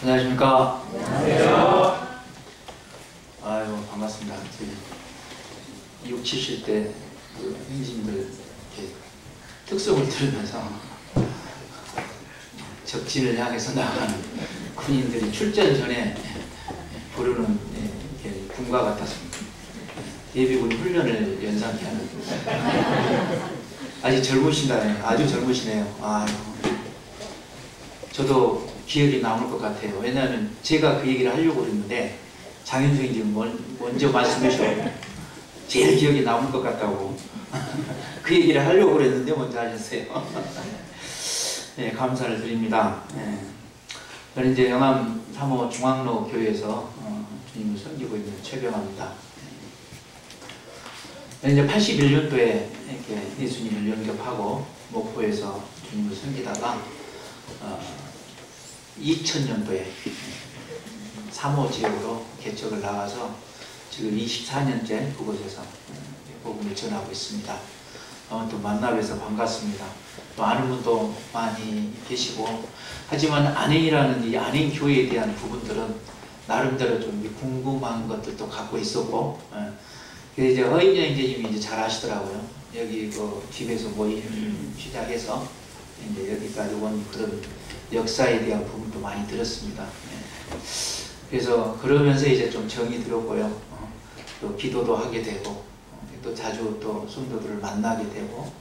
안녕하십니까. 안녕하세요. 아유, 반갑습니다. 6, 70대 그 행진들 이렇게 특성을 들으면서 적진을 향해서 나가는 군인들이 출전 전에 부르는 이렇게 군과 같았습니다. 예비군 훈련을 연상케 하는. 아직 젊으신다네. 아주 젊으시네요. 아유, 저도 기억이 남을 것 같아요. 왜냐하면 제가 그 얘기를 하려고 그랬는데 장현승이 지금 먼저 말씀하셔서 제일 기억이 남을 것 같다고 그 얘기를 하려고 그랬는데 먼저 하셨어요. 네, 감사를 드립니다. 네. 저는 이제 영암 3호 중앙로 교회에서 주님을 섬기고 있는 최병합니다. 네. 이제 81년도에 이렇게 예수님을 영접하고 목포에서 주님을 섬기다가 2000년도에 3호 지역으로 개척을 나가서 지금 24년째 그곳에서 복음을 전하고 있습니다. 또 만나뵈서 반갑습니다. 또 아는 분도 많이 계시고, 하지만 안행이라는 이 안행교회에 대한 부분들은 나름대로 좀 궁금한 것들도 갖고 있었고, 그래서 이제 허인영제님이 이제 잘 아시더라고요. 여기 그 집에서 모임 시작해서 이제 여기까지 온 그런 역사에 대한 부분도 많이 들었습니다. 그래서 그러면서 이제 좀 정이 들었고요. 또 기도도 하게 되고, 또 자주 또 성도들을 만나게 되고,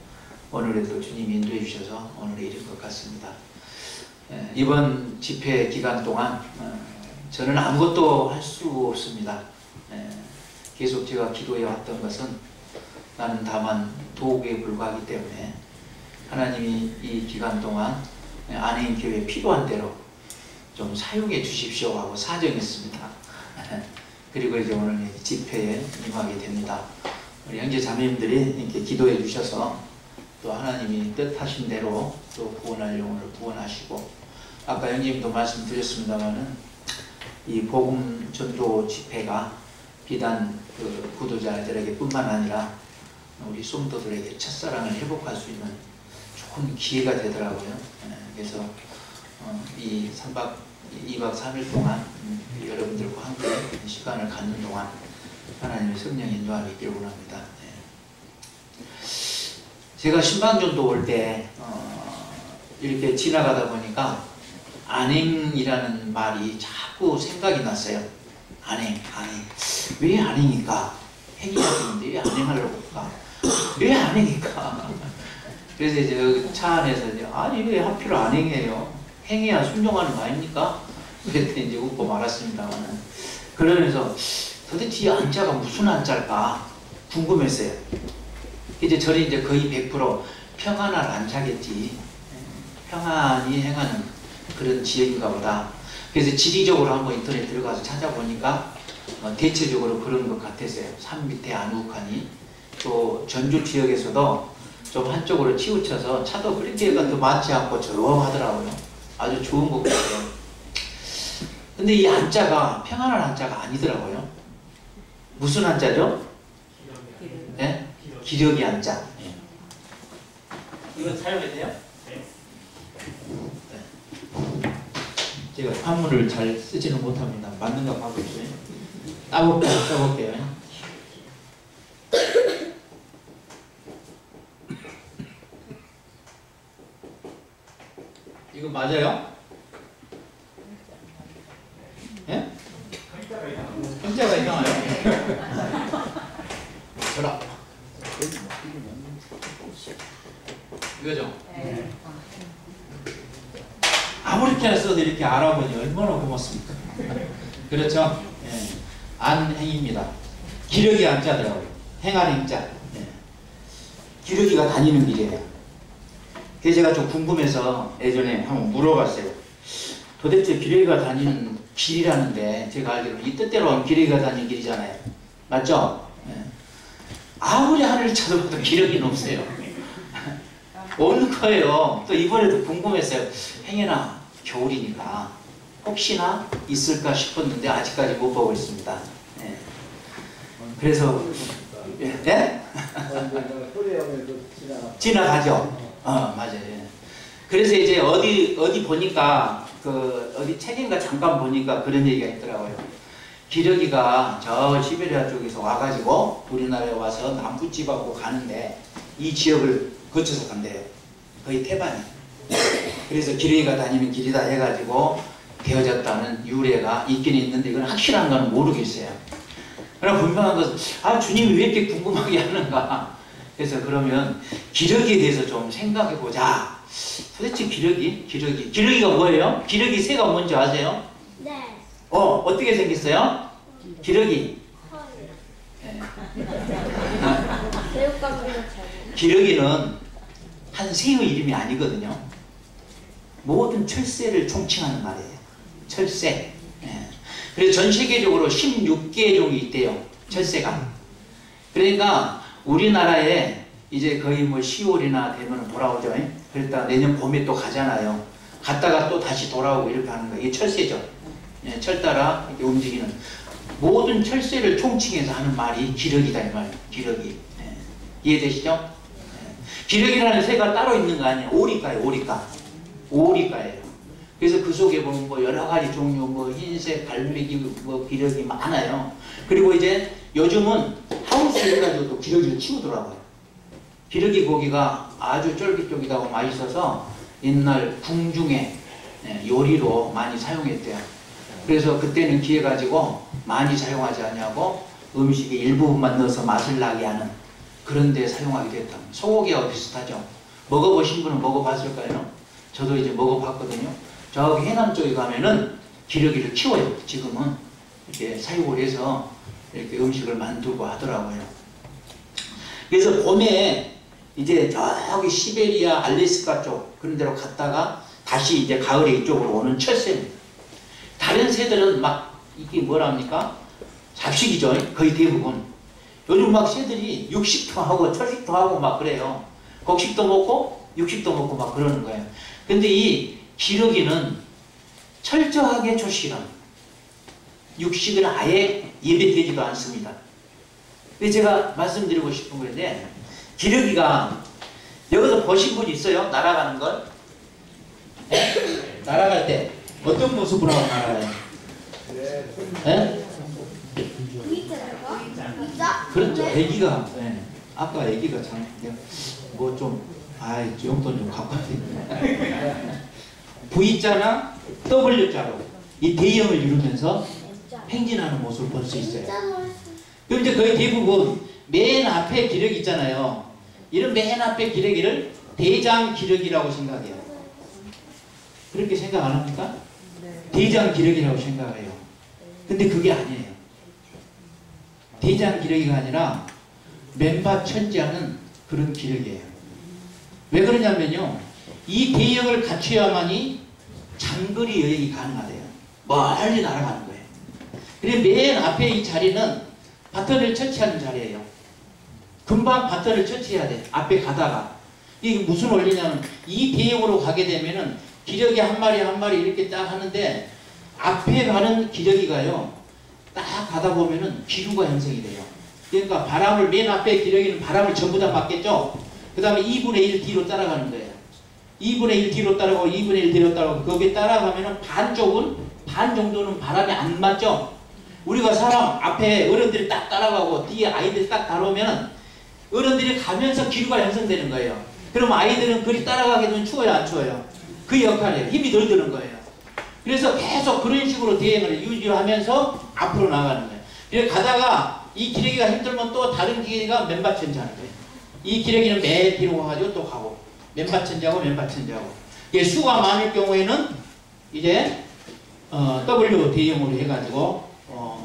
오늘에도 주님이 인도해 주셔서 오늘에 이른 것 같습니다. 이번 집회 기간 동안 저는 아무것도 할 수 없습니다. 계속 제가 기도해 왔던 것은 나는 다만 도구에 불과하기 때문에 하나님이 이 기간 동안 안행교회에 필요한 대로 좀 사용해 주십시오 하고 사정했습니다. 그리고 이제 오늘 집회에 임하게 됩니다. 우리 형제 자매님들이 이렇게 기도해 주셔서 또 하나님이 뜻하신 대로 또 구원할 영혼을 구원하시고, 아까 형님도 말씀드렸습니다마는 이 복음 전도 집회가 비단 그 구도자들에게 뿐만 아니라 우리 성도들에게 첫사랑을 회복할 수 있는 좋은 기회가 되더라고요. 그래서 이 2박 3일 동안 여러분들과 함께 시간을 갖는 동안 하나님의 성령 인도함이 있기를 원합니다. 제가 신방전도 올 때 이렇게 지나가다 보니까 안행이라는 말이 자꾸 생각이 났어요. 안행. 왜 안행일까? 행위하는데 왜 안행하려고 할까? 왜 안행일까? 그래서 이제 차 안에서 이제 아니 왜 하필 안행해요? 행해야 순종하는 거 아닙니까? 그랬더니 이제 웃고 말았습니다만, 그러면서 도대체 이 안자가 무슨 안자일까 궁금했어요. 이제 저는 이제 거의 100% 평안할 안자겠지. 평안이 행하는 그런 지역인가 보다. 그래서 지리적으로 한번 인터넷 들어가서 찾아보니까 대체적으로 그런 것 같았어요. 산 밑에 아늑하니, 또 전주 지역에서도 좀 한쪽으로 치우쳐서 차도 그렇게가 더 많지 않고 조용하더라고요. 아주 좋은 것 같아요. 근데 이 안자가 평안한 안자가 아니더라고요. 무슨 안자죠? 네? 기력이 안자. 네. 이건 사용해도 돼요? 네. 제가 한문을 잘 쓰지는 못합니다. 맞는가 봐보세요. 써볼게요. 이거 맞아요? 예? 형자가 이상해요. 저라. 이거죠? 네. 아무렇게나 써도 이렇게 알아보니 얼마나 고맙습니까? 그렇죠? 예. 안행입니다. 기력이 안자더라고요. 행하는 행자. 예. 기력이가 다니는 길이에요. 그래서 제가 좀 궁금해서 예전에 한번 물어봤어요. 도대체 기력이가 다니는 길이라는데, 제가 알기로 이 뜻대로 하면 기력이가 다니는 길이잖아요. 맞죠? 예. 아무리 하늘을 찾아봐도 기력이는 없어요. 없는 거예요. 또 이번에도 궁금했어요. 행여나 겨울이니까 혹시나 있을까 싶었는데 아직까지 못 보고 있습니다. 예. 그래서 예? 지나가죠. 맞아요. 그래서 이제 어디 보니까 어디 책인가 잠깐 보니까 그런 얘기가 있더라고요. 기러기가 저 시베리아 쪽에서 와가지고 우리나라에 와서 남부지방으로 가는데 이 지역을 거쳐서 간대요. 거의 태반이. 그래서 기러기가 다니는 길이다 해가지고 되어졌다는 유래가 있긴 있는데 이건 확실한 건 모르겠어요. 그러나 분명한 것은 주님이 왜 이렇게 궁금하게 하는가. 그래서 그러면 기러기에 대해서 좀 생각해 보자. 도대체 기러기가 뭐예요? 기러기 새가 뭔지 아세요? 네. 어떻게 생겼어요? 기러기. 네. 기러기는 한 새의 이름이 아니거든요. 모든 철새를 총칭하는 말이에요. 철새. 예. 그래서 전 세계적으로 16개 종이 있대요. 철새가. 그러니까 우리나라에 이제 거의 뭐 10월이나 되면 돌아오죠. 그랬다가 내년 봄에 또 가잖아요. 갔다가 또 다시 돌아오고 이렇게 하는 거예요. 이게 철새죠. 예, 철 따라 이렇게 움직이는 모든 철새를 총칭해서 하는 말이 기러기다 이 말이에요. 기러기. 예. 이해되시죠? 예. 기러기라는 새가 따로 있는 거 아니에요. 오리가예요. 오리가예요. 그래서 그 속에 보면 뭐 여러 가지 종류, 뭐 흰색, 갈매기, 뭐 기러기 많아요. 그리고 이제 요즘은 하우스에 가지고도 기러기를 키우더라고요. 기러기 고기가 아주 쫄깃쫄깃하고 맛있어서 옛날 궁중에 요리로 많이 사용했대요. 그래서 그때는 기회 가지고 많이 사용하지 않냐고 음식에 일부분만 넣어서 맛을 나게 하는 그런 데 사용하게 됐다. 소고기와 비슷하죠. 먹어보신 분은 먹어봤을까요? 저도 이제 먹어봤거든요. 저기 해남 쪽에 가면은 기러기를 키워요. 지금은 이렇게 사육을 해서 이렇게 음식을 만들고 하더라고요. 그래서 봄에 이제 저기 시베리아, 알래스카 쪽 그런 데로 갔다가 다시 이제 가을에 이쪽으로 오는 철새입니다. 다른 새들은 막 이게 뭐랍니까? 잡식이죠. 거의 대부분. 요즘 막 새들이 육식도 하고 철식도 하고 막 그래요. 곡식도 먹고 육식도 먹고 막 그러는 거예요. 근데 이 기러기는 철저하게 초식합니다. 육식을 아예 예배되지도 않습니다. 근데 제가 말씀드리고 싶은 건데 기러기가 여기서 보신 분 있어요? 날아가는 걸? 네? 날아갈 때 어떤 모습으로 날아가요? 네? 그렇죠. 애기가 아까 애기가 참 뭐 좀 용돈 좀 갖고 왔는데 V자나 W자로 이 대형을 이루면서 행진하는 모습을 볼 수 있어요. 그럼 이제 거의 대부분 맨 앞에 기러기 있잖아요. 이런 맨 앞에 기러기를 대장 기러기라고 생각해요. 그렇게 생각 안 합니까? 대장 기러기라고 생각해요. 근데 그게 아니에요. 대장 기러기가 아니라 맨밭 천지하는 그런 기러기예요. 왜 그러냐면요. 이 대역을 갖춰야만이 장거리 여행이 가능하대요. 멀리 날아가는 거예요. 그래서 맨 앞에 이 자리는 바터를 처치하는 자리예요. 금방 바터를 처치해야 돼. 앞에 가다가. 이게 무슨 원리냐면 이 대역으로 가게 되면은 기러기 한 마리 한 마리 이렇게 딱 하는데 앞에 가는 기러기가요. 딱 가다 보면은 기류가 형성이 돼요. 그러니까 바람을 맨 앞에 기러기는 바람을 전부 다 맞겠죠. 그 다음에 2분의 1 뒤로 따라가는 거예요. 2분의 1 뒤로 따라가고 2분의 1 뒤로 따라가고 거기에 따라가면은 반쪽은 반 정도는 바람이 안 맞죠. 우리가 사람 앞에 어른들이 딱 따라가고 뒤에 아이들이 딱 따라오면 어른들이 가면서 기류가 형성되는 거예요. 그럼 아이들은 그리 따라가게 되면 추워요 안 추워요? 그 역할이에요. 힘이 덜 드는 거예요. 그래서 계속 그런 식으로 대응을 유지하면서 앞으로 나가는 거예요. 그래서 가다가 이 기러기가 힘들면 또 다른 기러기가 맨밭천지 하는 거예요. 이 기러기는 매 뒤로 가가지고 또 가고 맨밭천지하고 맨밭천지하고 이게 수가 많을 경우에는 이제 W 대형으로 해가지고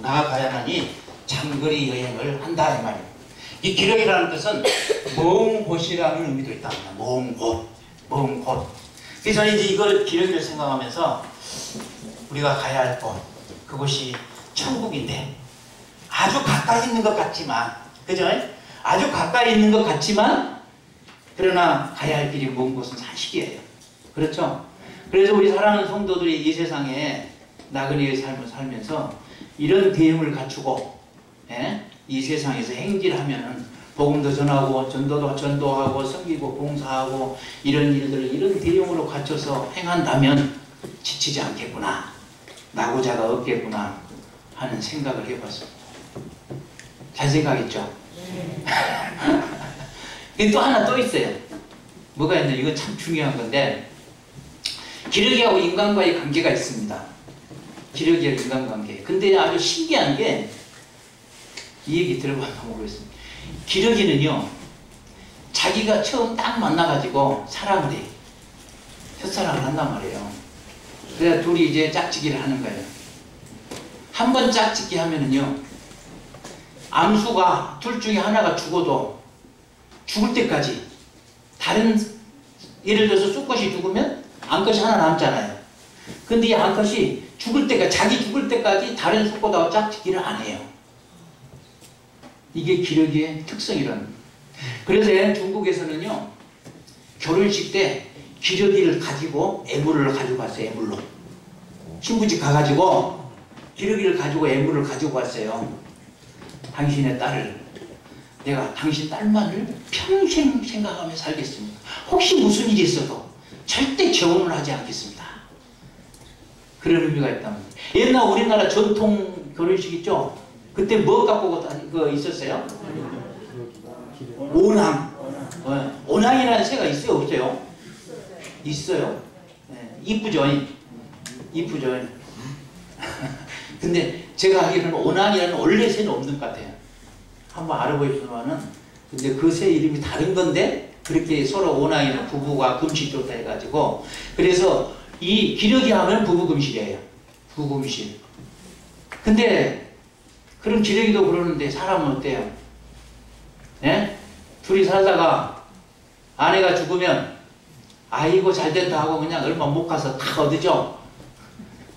나아가야만이 장거리 여행을 한다 이 말이에요. 이 기러기라는 뜻은 먼 곳이라는 의미도 있다. 먼 곳, 먼 곳. 그래서 저는 이제 이걸 기러기를 생각하면서 우리가 가야 할 곳, 그곳이 천국인데 아주 가까이 있는 것 같지만, 그죠? 아주 가까이 있는 것 같지만 그러나 가야 할 길이 먼 곳은 사실이에요. 그렇죠? 그래서 우리 사랑하는 성도들이 이 세상에 나그네의 삶을 살면서 이런 대응을 갖추고 이 세상에서 행진하면은 복음도 전하고 전도하고 섬기고 봉사하고 이런 일들을 이런 대응으로 갖춰서 행한다면 지치지 않겠구나, 낙오자가 없겠구나 하는 생각을 해봤습니다. 잘 생각했죠? 또 하나 또 있어요. 뭐가 있냐, 이건 참 중요한 건데, 기러기하고 인간과의 관계가 있습니다. 기러기하고 인간관계. 근데 아주 신기한 게, 이 얘기 들어보면 모르겠습니다. 기러기는요, 자기가 처음 딱 만나가지고 사랑을 해. 첫사랑을 한단 말이에요. 그래서 둘이 이제 짝짓기를 하는 거예요. 한 번 짝짓기 하면은요, 암수가 둘 중에 하나가 죽어도 죽을 때까지, 다른, 예를 들어서 수컷이 죽으면 암컷이 하나 남잖아요. 근데 이 암컷이 죽을 때까지, 자기 죽을 때까지 다른 수컷하고 짝짓기를 안 해요. 이게 기러기의 특성이라는 거예요. 그래서 중국에서는요, 결혼식 때 기러기를 가지고 애물을 가지고 갔어요. 애물로. 신부집 가가지고 기러기를 가지고 애물을 가지고 갔어요. 당신의 딸을, 내가 당신 딸만을 평생 생각하며 살겠습니다. 혹시 무슨 일이 있어도 절대 재혼을 하지 않겠습니다. 그런 의미가 있답니다. 옛날 우리나라 전통 결혼식 있죠? 그때 뭐 갖고 있었어요? 오낭. 오낭이라는 새가 있어요? 없어요? 있어요. 네, 이쁘죠? 이쁘죠? 근데 제가 알기로는 오낭이라는 원래 새는 없는 것 같아요. 한번 알아보시면은, 근데 그 새 이름이 다른 건데, 그렇게 서로 오낭이나 부부가 금실 좋다 해가지고, 그래서 이 기러기 하면 부부 금실이에요. 부부 금실. 근데, 그런 기러기도 그러는데, 사람은 어때요? 예? 둘이 살다가, 아내가 죽으면, 아이고 잘됐다 하고 그냥 얼마 못 가서 다 얻으죠.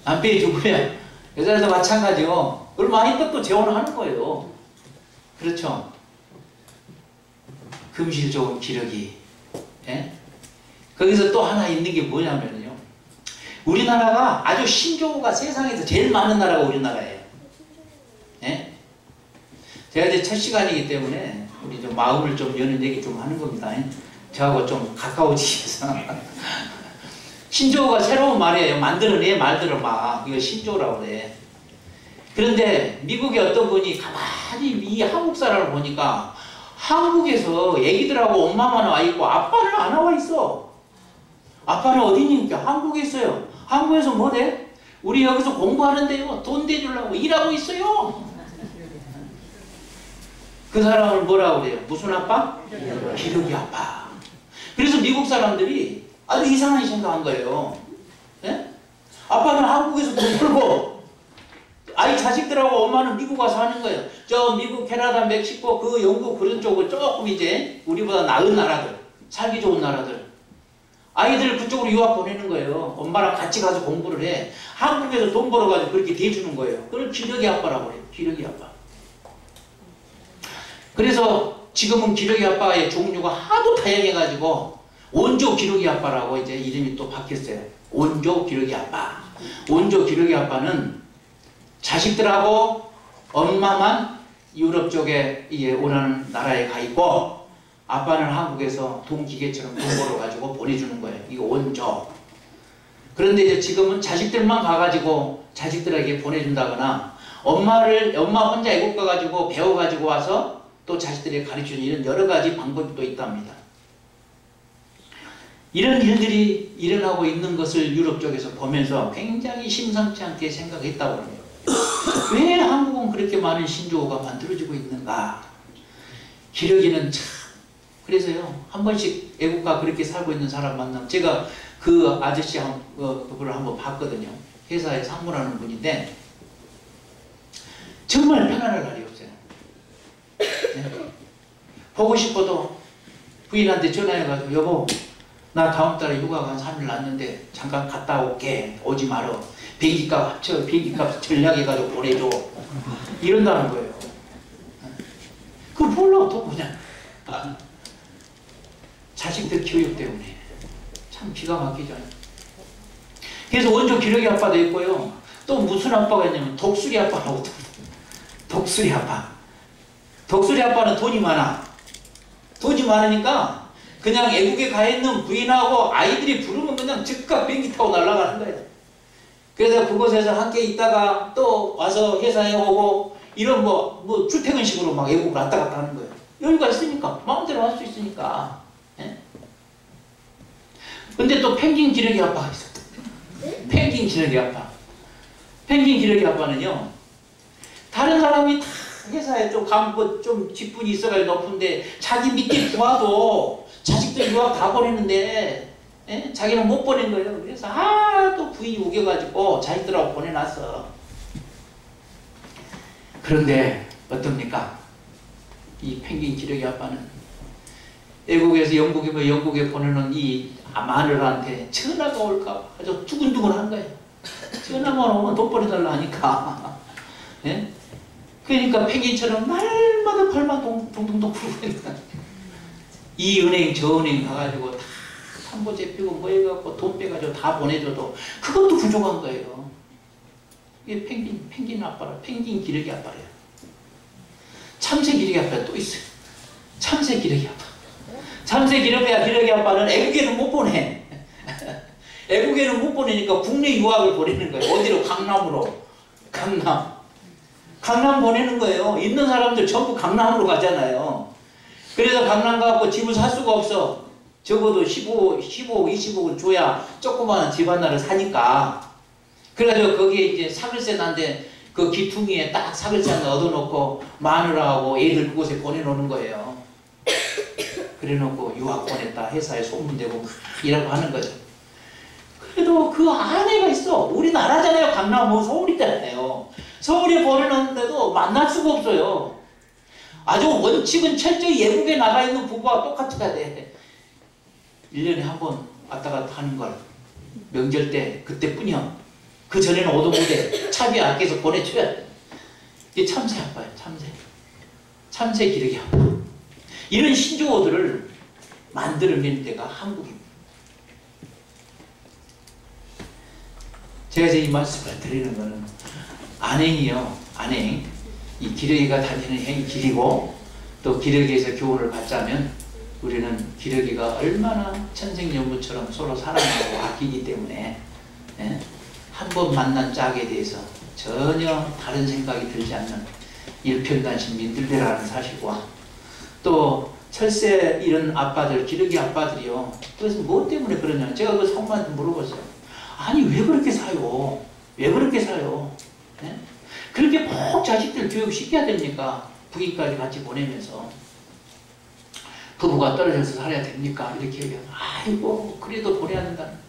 남편이 죽으면 여자들도 마찬가지요. 얼마 안 있다 또 재혼을 하는 거예요. 그렇죠. 금실 좋은 기러기. 예? 거기서 또 하나 있는 게 뭐냐면요, 우리나라가 아주 신조어가 세상에서 제일 많은 나라가 우리나라예요. 예? 제가 이제 첫 시간이기 때문에 우리 좀 마음을 좀 여는 얘기 좀 하는 겁니다. 저하고 좀 가까워지기 위해서. 신조어가 새로운 말이에요. 만들어내 말들을 막, 이거 신조어라고 그래. 그런데 미국의 어떤 분이 가만히 이 한국 사람을 보니까 한국에서 애기들하고 엄마만 와 있고 아빠는 안 나와 있어. 아빠는 어디니까? 한국에 있어요. 한국에서 뭐래? 우리 여기서 공부하는데요, 돈 대주려고 일하고 있어요. 그 사람을 뭐라고 그래요? 무슨 아빠? 기러기 아빠. 그래서 미국 사람들이 아주 이상하게 생각한 거예요. 예? 아빠는 한국에서 돈 벌고 아이 자식들하고 엄마는 미국 와서 하는 거예요. 저 미국, 캐나다, 멕시코, 그 영국 그런 쪽은 조금 이제 우리보다 나은 나라들, 살기 좋은 나라들, 아이들 그쪽으로 유학 보내는 거예요. 엄마랑 같이 가서 공부를 해. 한국에서 돈 벌어가지고 그렇게 대주는 거예요. 그걸 기러기 아빠라고 해요. 기러기 아빠. 그래서 지금은 기러기 아빠의 종류가 하도 다양해가지고 원조 기러기 아빠라고 이제 이름이 또 바뀌었어요. 원조 기러기 아빠. 원조 기러기 아빠는 자식들하고 엄마만 유럽 쪽에 이제 오라는 나라에 가 있고, 아빠는 한국에서 동기계처럼 돈 벌어가지고 보내주는 거예요. 이거 원조. 그런데 이제 지금은 자식들만 가가지고 자식들에게 보내준다거나, 엄마 혼자 애국 가가지고 배워가지고 와서 또 자식들에게 가르치는 이런 여러 가지 방법이 또 있답니다. 이런 일들이 일어나고 있는 것을 유럽 쪽에서 보면서 굉장히 심상치 않게 생각했다고 합니다. 왜 한국은 그렇게 많은 신조어가 만들어지고 있는가? 기러기는 참, 그래서요, 한 번씩 애국가 그렇게 살고 있는 사람 만나면, 제가 그 아저씨 그분을 한번 봤거든요. 회사에 상무라는 분인데 정말 편안할 날이 없어요. 네. 보고 싶어도 부인한테 전화해가지고, 여보 나 다음 달에 휴가가 한 3일 났는데 잠깐 갔다 올게, 오지 말어, 비행기값 합쳐, 비행기값 전략해가지고 보내줘, 이런다는 거예요. 그거 몰라 또 그냥 자식들 교육 때문에 참 기가 막히죠. 그래서 원조 기러기 아빠도 있고요, 또 무슨 아빠가 있냐면 독수리 아빠라고. 독수리 아빠. 독수리 아빠는 돈이 많아. 돈이 많으니까 그냥 애국에 가 있는 부인하고 아이들이 부르면 그냥 즉각 비행기 타고 날아가는 거예요. 그래서 그곳에서 함께 있다가 또 와서 회사에 오고 이런 뭐 출퇴근식으로 막 외국을 왔다 갔다 하는 거예요. 여유가 있으니까 마음대로 할 수 있으니까. 예? 근데 또 펭귄 기러기 아빠가 있어. 펭귄 기러기 아빠. 펭귄 기러기 아빠는요, 다른 사람이 다 회사에 좀 직분이 있어가지고 높은데 자기 밑에 도와도 자식들 유학 다 보내는데, 예? 자기는 못 보낸 거예요. 그래서 또 부인이 우겨가지고 자식들하고 보내놨어. 그런데 어떻습니까? 이 펭귄 기러기 아빠는 외국에서 영국에 보내는 이 마누라한테 전화가 올까 아주 두근두근한 거예요. 전화만 오면 돈 보내달라 하니까. 예? 그러니까 펭귄처럼 날마다 발만 동동동 풀고 있는 거야. 이 은행 저 은행 가가지고 다 담보 잡히고 뭐 해갖고 돈 빼가지고 다 보내줘도 그것도 부족한 거예요. 이게 펭귄 아빠라. 펭귄 기러기 아빠래요. 참새 기러기 아빠가 또 있어요. 참새 기러기 아빠. 참새 기러기 아빠는 애국에는 못 보내. 애국에는 못 보내니까 국내 유학을 보내는 거예요. 어디로? 강남으로. 강남 보내는 거예요. 있는 사람들 전부 강남으로 가잖아요. 그래서 강남 가고 집을 살 수가 없어. 적어도 15억, 20억은 줘야 조그마한 집 하나를 사니까. 그래가지고 거기에 이제 사글세 난데 그 기퉁이에 딱 사글세 하나 얻어놓고 마누라하고 애들 그곳에 보내놓는 거예요. 그래놓고 유학 보냈다 회사에 소문되고 막 이라고 하는 거죠. 그래도 그 아내가 있어. 우리나라잖아요. 강남은 서울이잖아요. 서울에 보내놨는데도 만날 수가 없어요. 아주 원칙은 철저히 외국에 나가 있는 부부와 똑같아야 돼. 1년에 한 번 왔다 갔다 하는 걸 명절 때 그때뿐이야. 그 전에는 오도무대 차비 아껴서 보내줘야 돼. 이게 참새 아빠예요. 참새 기러기 아빠. 이런 신조어들을 만들어낸 데가 한국입니다. 제가 이제 이 말씀을 드리는 거는 안행. 이 기러기가 다니는 행이 길이고 또 기러기에서 교훈을 받자면 우리는 기러기가 얼마나 천생연분처럼 서로 사랑하고 아끼기 때문에, 예? 한 번 만난 짝에 대해서 전혀 다른 생각이 들지 않는 일편단심 민들레라는 사실과 또 철새 이런 아빠들, 기러기 아빠들이요. 그래서 뭐 때문에 그러냐. 제가 그 상무한테 물어봤어요. 아니 왜 그렇게 사요? 왜 그렇게 사요? 네? 그렇게 꼭 자식들 교육시켜야 됩니까? 부인까지 같이 보내면서. 부부가 떨어져서 살아야 됩니까? 이렇게 얘기하면 아이고 그래도 보내야 된다는.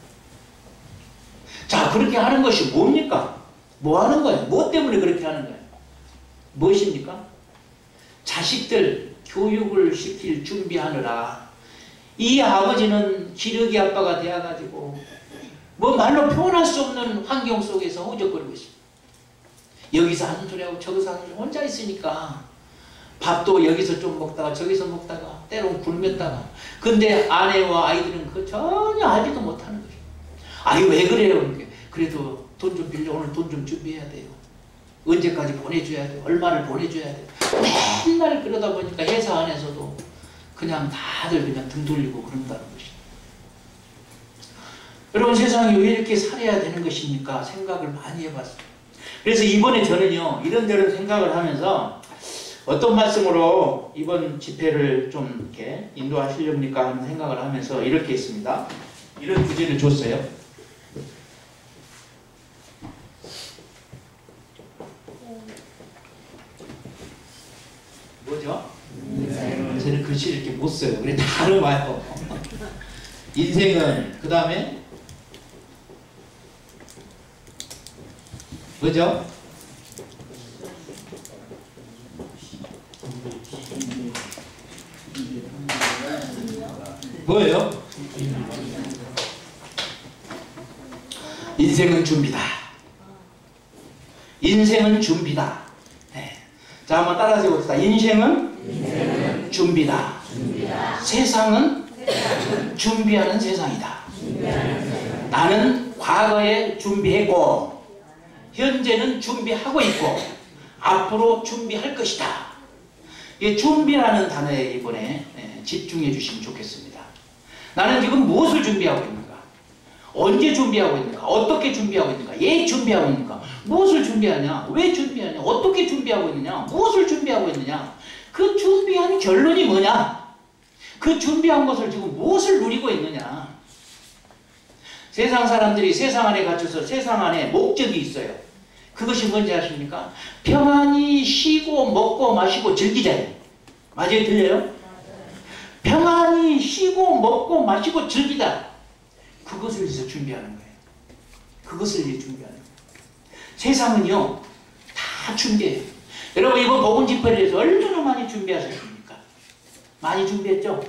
자, 그렇게 하는 것이 뭡니까? 뭐 하는 거예요? 뭐 때문에 그렇게 하는 거예요? 무엇입니까? 자식들 교육을 시킬 준비하느라 이 아버지는 기러기 아빠가 되어가지고 뭐 말로 표현할 수 없는 환경 속에서 허우적거리고 있습니다. 여기서 하는 소리하고 저기서 하는 소리 혼자 있으니까 밥도 여기서 좀 먹다가 저기서 먹다가 때론 굶었다가 근데 아내와 아이들은 그 전혀 알지도 못하는 거죠. 아니 왜 그래요? 그래도 돈 좀 빌려 오늘 돈 좀 준비해야 돼요. 언제까지 보내줘야 돼요. 얼마를 보내줘야 돼요. 맨날 그러다 보니까 회사 안에서도 그냥 다들 그냥 등 돌리고 그런다는 것입니다. 여러분 세상이 왜 이렇게 살아야 되는 것입니까? 생각을 많이 해봤습니다. 그래서 이번에 저는요 이런저런 생각을 하면서 어떤 말씀으로 이번 집회를 좀 이렇게 인도하시렵니까 하는 생각을 하면서 이렇게 했습니다. 이런 주제를 줬어요. 뭐죠? 저는 글씨를 이렇게 못 써요. 그래 다 알아봐요. 인생은 그 다음에 뭐죠? 뭐예요? 인생은 준비다. 인생은 준비다. 네. 자, 한번 따라서 해봅시다. 인생은 준비다. 세상은 준비하는 세상이다. 나는 과거에 준비했고 현재는 준비하고 있고 앞으로 준비할 것이다. 이 준비라는 단어에 이번에 집중해 주시면 좋겠습니다. 나는 지금 무엇을 준비하고 있는가? 언제 준비하고 있는가? 어떻게 준비하고 있는가? 예 준비하고 있는가? 무엇을 준비하냐? 왜 준비하냐? 어떻게 준비하고 있느냐? 무엇을 준비하고 있느냐? 그 준비한 결론이 뭐냐? 그 준비한 것을 지금 무엇을 누리고 있느냐? 세상 사람들이 세상 안에 갇혀서 세상 안에 목적이 있어요. 그것이 뭔지 아십니까? 평안히 쉬고 먹고 마시고 즐기자예요. 맞아요? 들려요? 평안히 쉬고 먹고 마시고 즐기자. 그것을 위해서 준비하는 거예요. 그것을 위해 준비하는 거예요. 세상은요 다 준비해요. 여러분 이번 복음 집회를 위해서 얼마나 많이 준비하셨습니까? 많이 준비했죠?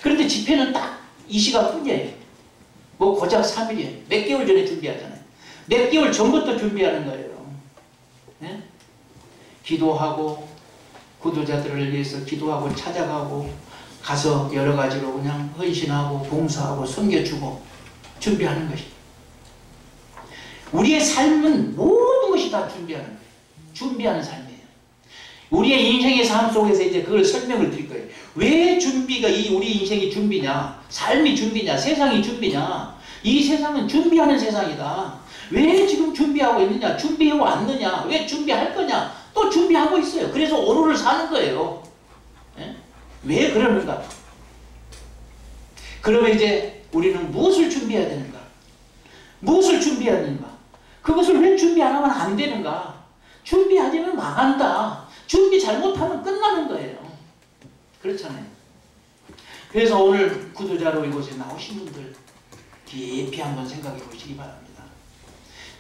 그런데 집회는 딱 이 시간뿐이에요. 뭐 고작 3일이에요. 몇 개월 전에 준비하잖아요. 몇 개월 전부터 준비하는 거예요. 네? 기도하고 구도자들을 위해서 기도하고 찾아가고 가서 여러 가지로 그냥 헌신하고 봉사하고 섬겨주고 준비하는 것이. 우리의 삶은 모든 것이 다 준비하는 거예요. 준비하는 삶이에요. 우리의 인생의 삶 속에서 이제 그걸 설명을 드릴 거예요. 왜 준비가 우리 인생이 준비냐? 삶이 준비냐? 세상이 준비냐? 이 세상은 준비하는 세상이다. 왜 지금 준비하고 있느냐? 준비해 왔느냐? 왜 준비할 거냐? 또 준비하고 있어요. 그래서 오늘을 사는 거예요. 예? 왜 그러는가? 그러면 이제 우리는 무엇을 준비해야 되는가? 무엇을 준비해야 되는가? 그것을 왜 준비 안 하면 안 되는가? 준비하려면 망한다. 준비 잘못하면 끝나는 거예요. 그렇잖아요. 그래서 오늘 구도자로 이곳에 나오신 분들 깊이 한번 생각해 보시기 바랍니다.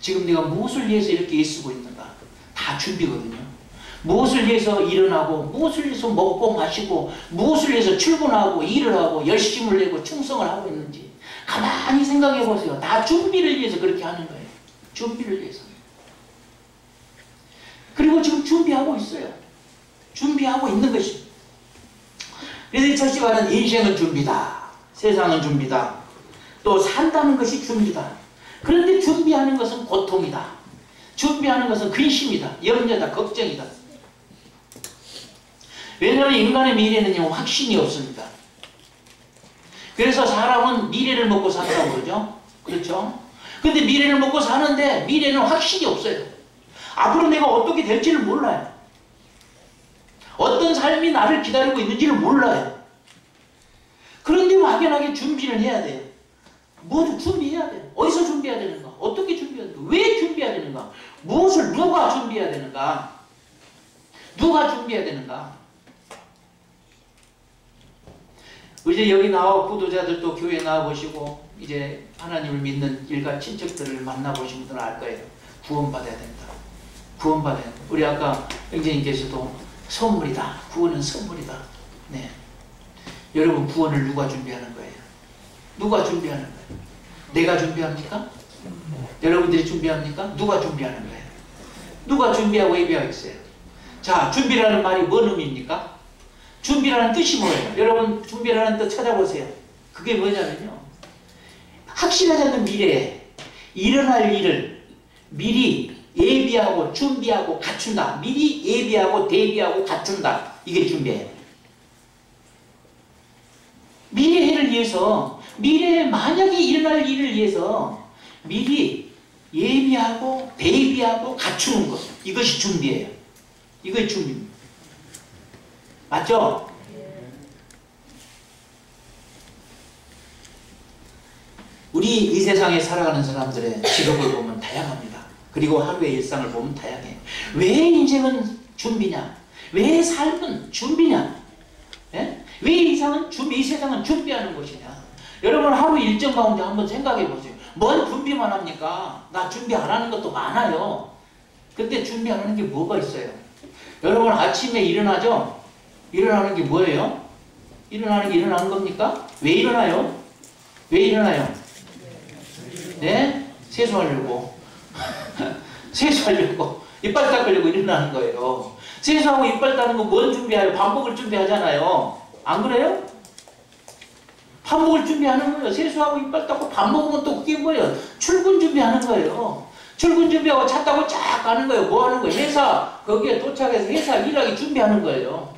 지금 내가 무엇을 위해서 이렇게 애쓰고 있는가? 다 준비거든요. 무엇을 위해서 일어나고 무엇을 위해서 먹고 마시고 무엇을 위해서 출근하고 일을 하고 열심을 내고 충성을 하고 있는지 가만히 생각해 보세요. 다 준비를 위해서 그렇게 하는 거예요. 준비를 위해서. 그리고 지금 준비하고 있어요. 준비하고 있는 것입니다. 그래서 첫째 말은 인생은 준비다. 세상은 준비다. 또 산다는 것이 준비다. 그런데 준비하는 것은 고통이다. 준비하는 것은 근심이다. 염려다. 걱정이다. 왜냐하면 인간의 미래는요 확신이 없습니다. 그래서 사람은 미래를 먹고 산다고 그러죠. 그렇죠? 근데 미래를 먹고 사는데 미래는 확신이 없어요. 앞으로 내가 어떻게 될지를 몰라요. 어떤 삶이 나를 기다리고 있는지를 몰라요. 그런데 막연하게 준비를 해야 돼요. 뭐 준비해야 돼요. 어디서 준비해야 되는가? 어떻게 준비해야 되는가? 왜 준비해야 되는가? 무엇을 누가 준비해야 되는가? 누가 준비해야 되는가? 이제 여기 나와 구도자들도 교회에 나와보시고 이제 하나님을 믿는 일가 친척들을 만나보신 분들은 알 거예요. 구원받아야 된다. 구원받아야 된다. 우리 아까 영재님께서도 선물이다. 구원은 선물이다. 네. 여러분 구원을 누가 준비하는 거예요? 누가 준비하는 거예요? 내가 준비합니까? 여러분들이 준비합니까? 누가 준비하는 거예요? 누가 준비하고 예비하겠어요? 자, 준비라는 말이 뭔 의미입니까? 준비라는 뜻이 뭐예요? 여러분 준비라는 뜻 찾아보세요. 그게 뭐냐면요. 확실하지 않는 미래에 일어날 일을 미리 예비하고 준비하고 갖춘다. 미리 예비하고 대비하고 갖춘다. 이게 준비예요. 미래를 위해서 미래에 만약에 일어날 일을 위해서 미리 예비하고 대비하고 갖추는 것. 이것이 준비예요. 이것이 준비입니다. 맞죠? 우리 이 세상에 살아가는 사람들의 직업을 보면 다양합니다. 그리고 하루의 일상을 보면 다양해요. 왜 인생은 준비냐? 왜 삶은 준비냐? 예? 왜 이 세상은 준비하는 것이냐? 여러분 하루 일정 가운데 한번 생각해 보세요. 뭔 준비만 합니까? 나 준비 안 하는 것도 많아요. 근데 준비 안 하는 게 뭐가 있어요? 여러분 아침에 일어나죠? 일어나는 게 뭐예요? 일어나는 게 일어나는 겁니까? 왜 일어나요? 왜 일어나요? 네? 세수하려고. 세수하려고. 이빨 닦으려고 일어나는 거예요. 세수하고 이빨 닦는 거 뭔 준비해요? 밥 먹을 준비하잖아요. 안 그래요? 밥 먹을 준비하는 거예요. 세수하고 이빨 닦고 밥 먹으면 또 그게 뭐예요? 출근 준비하는 거예요. 출근 준비하고 차 타고 쫙 가는 거예요. 뭐 하는 거예요? 회사, 거기에 도착해서 회사 일하기 준비하는 거예요.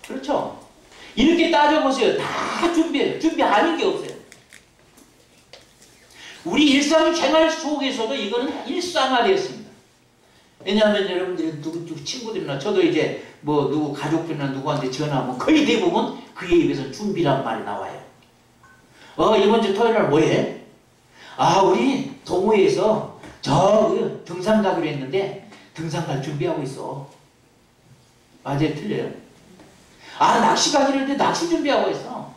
그렇죠? 이렇게 따져보세요. 다 준비해요. 준비 아닌 게 없어요. 우리 일상생활 속에서도 이거는 일상화되었습니다. 왜냐하면 여러분들이 누구 친구들이나 저도 이제 뭐 누구 가족들이나 누구한테 전화하면 거의 대부분 그에 입에서 준비란 말이 나와요. 이번 주 토요일 날 뭐해? 우리 동호회에서 저 등산 가기로 했는데 등산 갈 준비하고 있어. 맞아요? 틀려요? 낚시 가기로 했는데 낚시 준비하고 있어.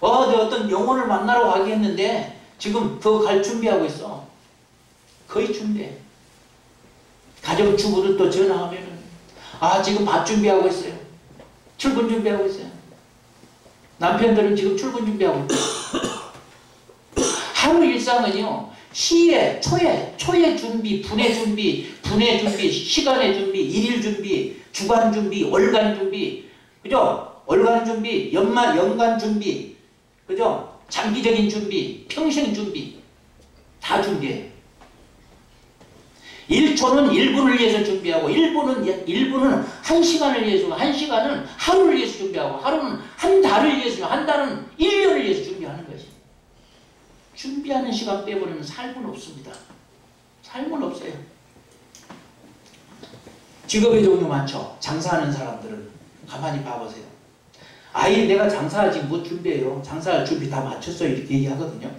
어떤 영혼을 만나러 가기 했는데 지금 더 갈 준비하고 있어. 거의 준비해. 가족 주부들 또 전화하면은 지금 밥 준비하고 있어요. 출근 준비하고 있어요. 남편들은 지금 출근 준비하고 있어요. 하루 일상은요. 시에, 초에 준비, 분의 준비, 시간의 준비, 일일 준비, 주간 준비, 월간 준비, 그죠? 월간 준비, 연간 준비, 그죠? 장기적인 준비, 평생 준비, 다 준비해요. 1초는 1분을 위해서 준비하고, 1분은 1시간을 위해서, 1시간은 하루를 위해서 준비하고, 하루는 한 달을 위해서, 한 달은 1년을 위해서 준비하는 것이. 준비하는 시간 빼고는 삶은 없습니다. 삶은 없어요. 직업의 종류 많죠. 장사하는 사람들은 가만히 봐보세요. 내가 장사하지 뭐 준비해요. 장사할 준비 다 마쳤어요. 이렇게 얘기하거든요.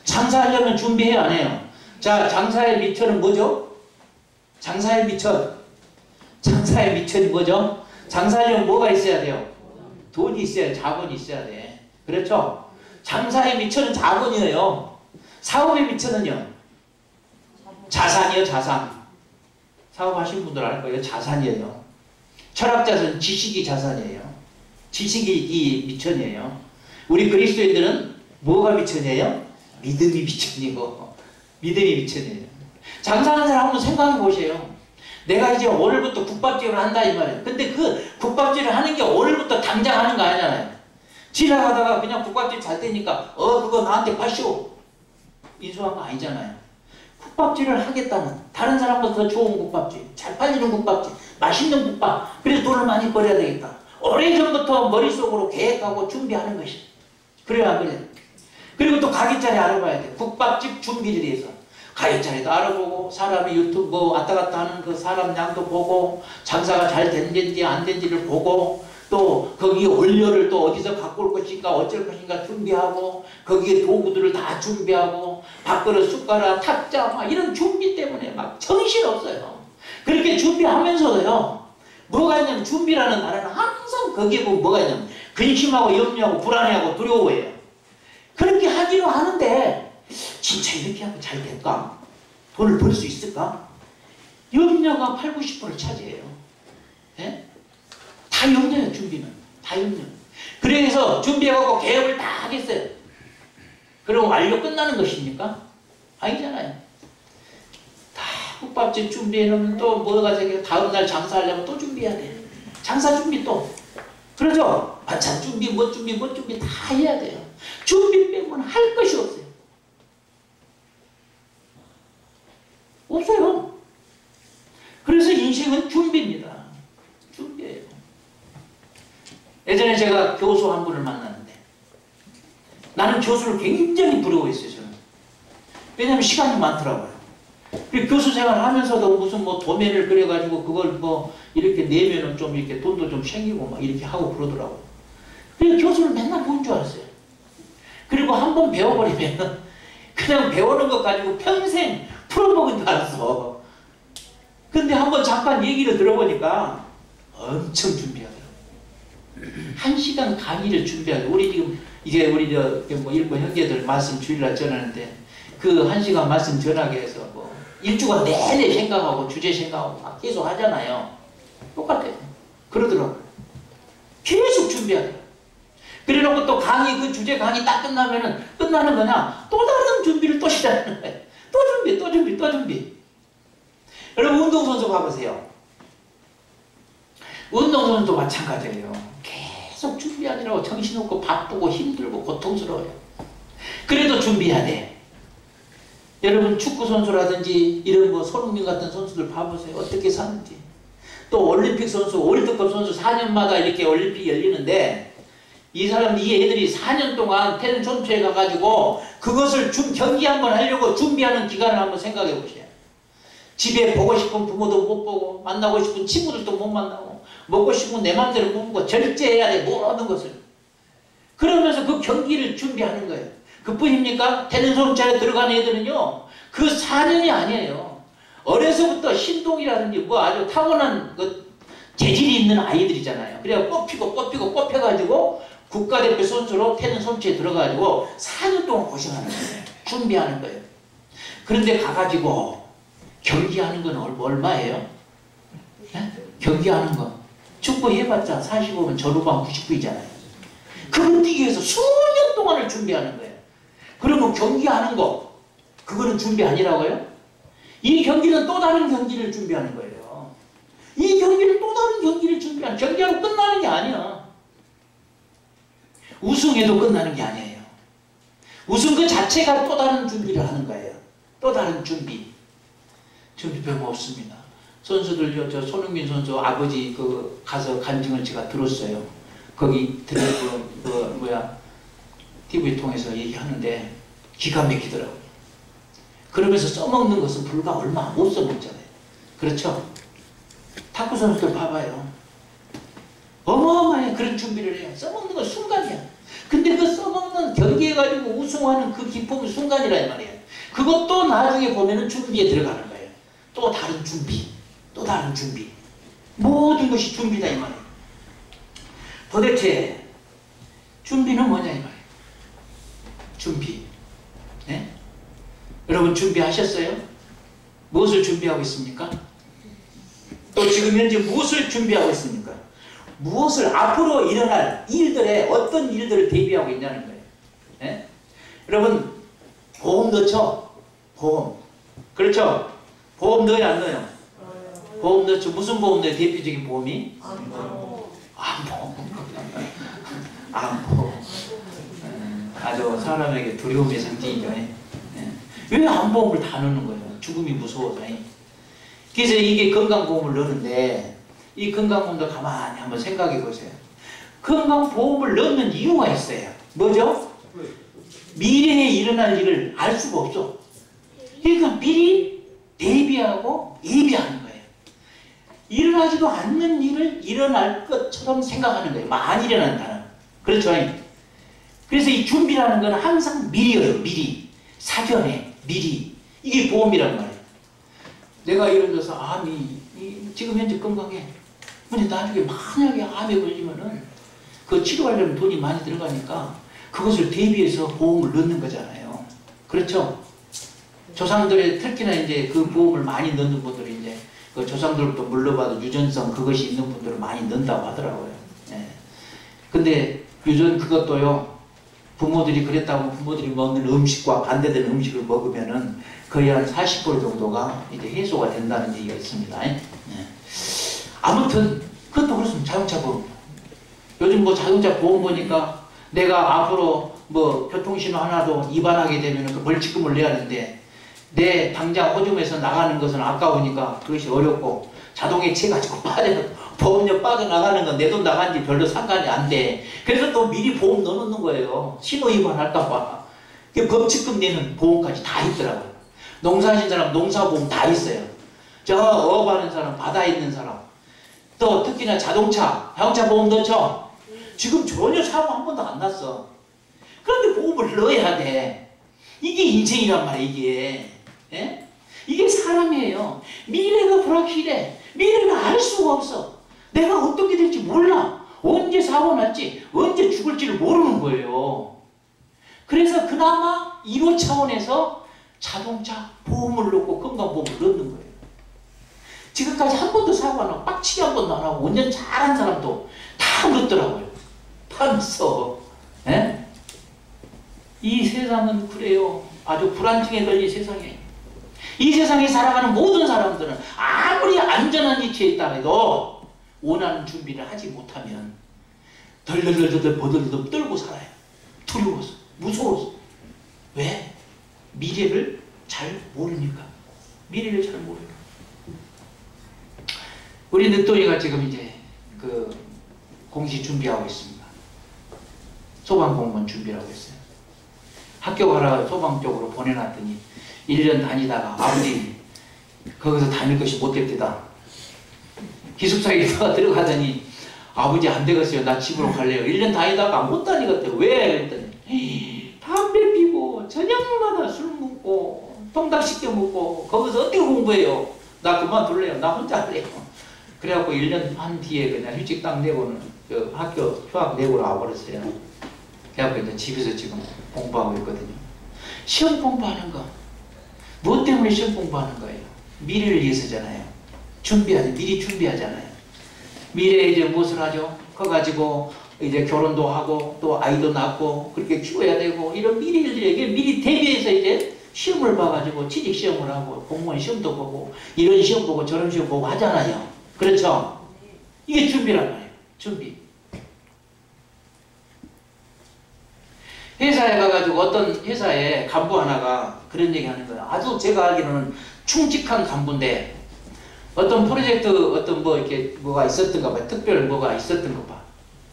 장사하려면 준비해야 안 해요. 자, 장사의 미천은 뭐죠? 장사의 미천이 뭐죠? 장사하려면 뭐가 있어야 돼요? 돈이 있어야 돼. 자본이 있어야 돼. 그렇죠? 장사의 미천은 자본이에요. 사업의 미천은요? 자산이요, 자산. 사업하신 분들 알 거예요. 자산이에요. 철학자는 지식이 자산이에요. 지식이 이 미천이에요. 우리 그리스도인들은 뭐가 미천이에요? 믿음이 미천이고, 믿음이 미천이에요. 장사하는 사람 한번 생각해 보세요. 내가 이제 오늘부터 국밥집을 한다 이 말이에요. 근데 그 국밥집을 하는 게 오늘부터 당장 하는 거 아니잖아요. 지나가다가 그냥 국밥집 잘 되니까 그거 나한테 파쇼 인수한 거 아니잖아요. 국밥집을 하겠다는, 다른 사람보다 더 좋은 국밥집, 잘 팔리는 국밥집, 맛있는 국밥, 그래서 돈을 많이 벌어야 되겠다. 오래전부터 머릿속으로 계획하고 준비하는 것이. 그래야 안 그래요? 그리고 또 가게자리 알아봐야 돼. 국밥집 준비를 위해서 가게자리도 알아보고, 사람이 유튜브 왔다 갔다 하는 그 사람 양도 보고, 장사가 잘 된지 안 된지를 보고, 또 거기 원료를 또 어디서 갖고 올 것인가 어쩔 것인가 준비하고, 거기에 도구들을 다 준비하고, 밥그릇 숟가락 탁자 막 이런 준비 때문에 막 정신없어요. 그렇게 준비하면서도요, 뭐가 있냐면, 준비라는 말에는 항상 거기에 보면 뭐가 있냐면 근심하고 염려하고 불안해하고 두려워해요. 그렇게 하기로 하는데 진짜 이렇게 하면 잘 될까? 돈을 벌 수 있을까? 염려가 80~90%를 차지해요. 네? 다 염려예요. 준비는 다 염려. 그래서 준비해갖고 계획을 다 하겠어요. 그럼 완료 끝나는 것입니까? 아니잖아요. 다 국밥집 준비해놓으면 또 뭐가 되게 다음날 장사하려면 또 준비해야 돼. 장사 준비 또. 그러죠? 반찬 준비, 뭐 준비 다 해야 돼요. 준비 빼고는 할 것이 없어요. 없어요. 그래서 인생은 준비입니다. 준비예요. 예전에 제가 교수 한 분을 만났는데, 나는 교수를 굉장히 부러워했어요. 저는. 왜냐하면 시간이 많더라고요. 교수 생활을 하면서도 무슨 뭐 도면을 그려가지고 그걸 뭐 이렇게 내면은 좀 이렇게 돈도 좀 생기고 막 이렇게 하고 그러더라고요. 그래서 교수를 맨날 본 줄 알았어요. 그리고 한 번 배워버리면 그냥 배우는 것 가지고 평생 풀어먹은 줄 알았어. 근데 한번 잠깐 얘기를 들어보니까 엄청 준비하더라고요. 1시간 강의를 준비하고, 우리 지금 이제 우리 뭐 일본 형제들 말씀 주일날 전하는데, 그 1시간 말씀 전하기 위해서 뭐 일주가 내내 생각하고 주제 생각하고 막 계속 하잖아요. 똑같아요. 그러더라고요. 계속 준비하더라고요. 그래놓고 또 강의, 그 주제 강의 딱 끝나면은 끝나는 거냐? 또 다른 준비를 또 시작하는 거예요. 또 준비. 여러분, 운동선수 봐보세요. 운동선수도 마찬가지예요. 계속 준비하느라고 정신없고 바쁘고 힘들고 고통스러워요. 그래도 준비해야 돼. 여러분, 축구선수라든지 이런 뭐 손흥민 같은 선수들 봐보세요. 어떻게 사는지. 또 올림픽 선수, 월드컵 선수 4년마다 이렇게 올림픽이 열리는데, 이 애들이 4년 동안 태릉 촌초에 가가지고 그것을 경기 한번 하려고 준비하는 기간을 한번 생각해 보세요. 집에 보고 싶은 부모도 못 보고, 만나고 싶은 친구들도 못 만나고, 먹고 싶은 내 마음대로 못 먹고, 절제해야 돼, 모든 것을. 그러면서 그 경기를 준비하는 거예요. 그뿐입니까? 태릉 촌초에 들어간 애들은요, 그 4년이 아니에요. 어려서부터 신동이라든지 뭐 아주 타고난 그 재질이 있는 아이들이잖아요. 그래야 뽑혀가지고 국가대표 선수로 태릉 촌초에 들어가지고 4년 동안 고생하는 거예요. 준비하는 거예요. 그런데 가가지고 경기하는 건 얼마예요? 네? 경기하는 거. 축구 해봤자 45분 전후반 99이잖아요. 그걸 뛰기 위해서 수년 동안을 준비하는 거예요. 그러면 경기하는 거, 그거는 준비 아니라고요? 이 경기는 또 다른 경기를 준비하는 거예요. 이 경기는 또 다른 경기를 준비하는, 경기하고 끝나는 게 아니야. 우승해도 끝나는 게 아니에요. 우승 그 자체가 또 다른 준비를 하는 거예요. 또 다른 준비. 준비 별거 없습니다. 선수들, 저 손흥민 선수 아버지 그 가서 간증을 제가 들었어요. 거기 TV 통해서 얘기하는데 기가 막히더라고요. 그러면서 써먹는 것은 불과 얼마 못 써먹잖아요. 그렇죠? 탁구 선수들 봐봐요. 어마어마해. 그런 준비를 해요. 써먹는 건 순간이야. 근데 그 써먹는 경기해가지고 우승하는 그 기쁨은 순간이란 말이에요. 그것도 나중에 보면은 준비에 들어가는 거예요. 또 다른 준비. 또 다른 준비. 모든 것이 준비다 이 말이에요. 도대체 준비는 뭐냐 이 말이에요. 준비. 네? 여러분 준비하셨어요? 무엇을 준비하고 있습니까? 또 지금 현재 무엇을 준비하고 있습니까? 무엇을 앞으로 일어날 일들에 어떤 일들을 대비하고 있냐는 거예요. 네? 여러분 보험 넣죠? 보험. 그렇죠? 보험 넣어요 안 넣어요? 보험 넣죠. 무슨 보험 넣어요? 대표적인 보험이? 암보험. 암보험. 아주 사람에게 두려움의 상징이죠. 왜 암보험을 다 넣는 거예요? 죽음이 무서워서. 그래서 이게 건강보험을 넣는데 이 건강보험도 가만히 한번 생각해 보세요. 건강보험을 넣는 이유가 있어요. 뭐죠? 미래에 일어날 일을 알 수가 없어. 그러니까 미리 대비하고 예비하는 거예요. 일어나지도 않는 일을 일어날 것처럼 생각하는 거예요. 많이 일어난다는. 그렇죠? 그래서 이 준비라는 건 항상 미리예요. 미리. 사전에. 미리. 이게 보험이란 말이에요. 내가 예를 들어서 암이 지금 현재 건강해. 근데 나중에 만약에 암에 걸리면은 그 치료하려면 돈이 많이 들어가니까 그것을 대비해서 보험을 넣는 거잖아요. 그렇죠? 조상들의 특히나 이제 그 보험을 많이 넣는 분들이 이제 그 조상들부터 물러봐도 유전성 그것이 있는 분들은 많이 넣는다고 하더라고요. 예. 근데 유전 그것도요. 부모들이 그랬다고 부모들이 먹는 음식과 반대되는 음식을 먹으면은 거의 한 40% 정도가 이제 해소가 된다는 얘기가 있습니다. 예. 아무튼 그것도 그렇습니다. 자동차 보험. 요즘 뭐 자동차 보험 보니까 내가 앞으로 뭐 교통신호 하나도 위반하게 되면 그 벌칙금을 내야 하는데 내 당장 호주에서 나가는 것은 아까우니까 그것이 어렵고 자동에 채가지고 보험료 빠져나가는 건 내 돈 나간 지 별로 상관이 안 돼. 그래서 또 미리 보험 넣어놓는 거예요. 신호 위반할까봐. 법칙금 내는 보험까지 다 있더라고요. 농사하신 사람 농사보험 다 있어요. 저 어업하는 사람 바다에 있는 사람 또 특히나 자동차 보험 넣죠? 지금 전혀 사고 한 번도 안 났어. 그런데 보험을 넣어야 돼. 이게 인생이란 말이야 이게. 예? 이게 사람이에요. 미래가 불확실해. 미래를 알 수가 없어. 내가 어떻게 될지 몰라. 언제 사고 날지 언제 죽을지를 모르는 거예요. 그래서 그나마 1호 차원에서 자동차 보험을 넣고 건강보험을 넣는 거예요. 지금까지 한 번도 사고 안 하고 빡치게 한 번도 안 하고 운전 잘한 사람도 다 넣더라고요. 다 넣어. 예? 이 세상은 그래요. 아주 불안증에 걸린 세상이에요. 이 세상에 살아가는 모든 사람들은 아무리 안전한 위치에 있다 해도 원하는 준비를 하지 못하면 덜덜덜덜 버들덜 떨고 살아요. 두려워서, 무서워서. 왜? 미래를 잘 모르니까. 미래를 잘 모르니까. 우리 늦둥이가 지금 이제 그 공시 준비하고 있습니다. 소방공무원 준비라고 했어요. 학교 가라 소방 쪽으로 보내놨더니 1년 다니다가 아버지 거기서 다닐 것이 못됐대다. 기숙사에 들어가더니 아버지 안 되겠어요. 나 집으로 갈래요. 1년 다니다가 못 다니겠대. 왜? 그랬더니 담배 피고 저녁마다 술 먹고 통닭 시켜 먹고 거기서 어떻게 공부해요? 나 그만둘래요. 나 혼자 할래요. 그래갖고 1년 한 뒤에 그냥 휴직 딱 내고는 그 학교 휴학 내고 와버렸어요. 그래갖고 이제 집에서 지금 공부하고 있거든요. 시험 공부하는 거. 무엇 때문에 시험 공부하는 거예요? 미래를 위해서잖아요. 준비하지, 미리 준비하잖아요. 미래에 이제 무엇을 하죠? 그거 가지고 이제 결혼도 하고 또 아이도 낳고 그렇게 키워야 되고 이런 미래를 미리 대비해서 이제 시험을 봐가지고 취직 시험을 하고 공무원 시험도 보고 이런 시험 보고 저런 시험 보고 하잖아요. 그렇죠? 이게 준비란 말이에요. 준비. 회사에 가가지고 어떤 회사에 간부 하나가 그런 얘기 하는 거예요. 아주 제가 알기로는 충직한 간부인데 어떤 프로젝트 어떤 뭐 이렇게 뭐가 있었던가 봐. 특별 뭐가 있었던가 봐.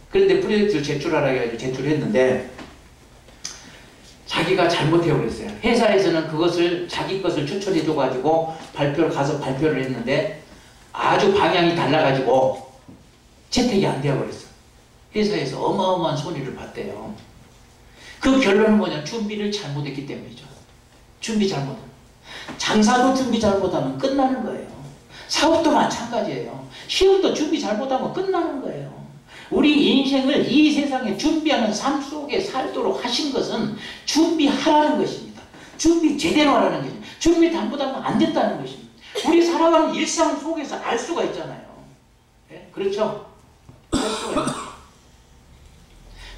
그런데 프로젝트를 제출하라 해가지고 제출했는데 자기가 잘못해요 그랬어요. 회사에서는 그것을 자기 것을 추천해줘가지고 발표를 가서 발표를 했는데 아주 방향이 달라가지고 채택이 안 되어버렸어. 회사에서 어마어마한 손해를 봤대요. 그 결론은 뭐냐? 준비를 잘못했기 때문이죠. 준비 잘못하면. 장사도 준비 잘못하면 끝나는 거예요. 사업도 마찬가지예요. 시험도 준비 잘못하면 끝나는 거예요. 우리 인생을 이 세상에 준비하는 삶 속에 살도록 하신 것은 준비하라는 것입니다. 준비 제대로 하라는 것입니다. 준비 잘못하면 안 된다는 것입니다. 우리 살아가는 일상 속에서 알 수가 있잖아요. 네? 그렇죠? 알 수가 있죠.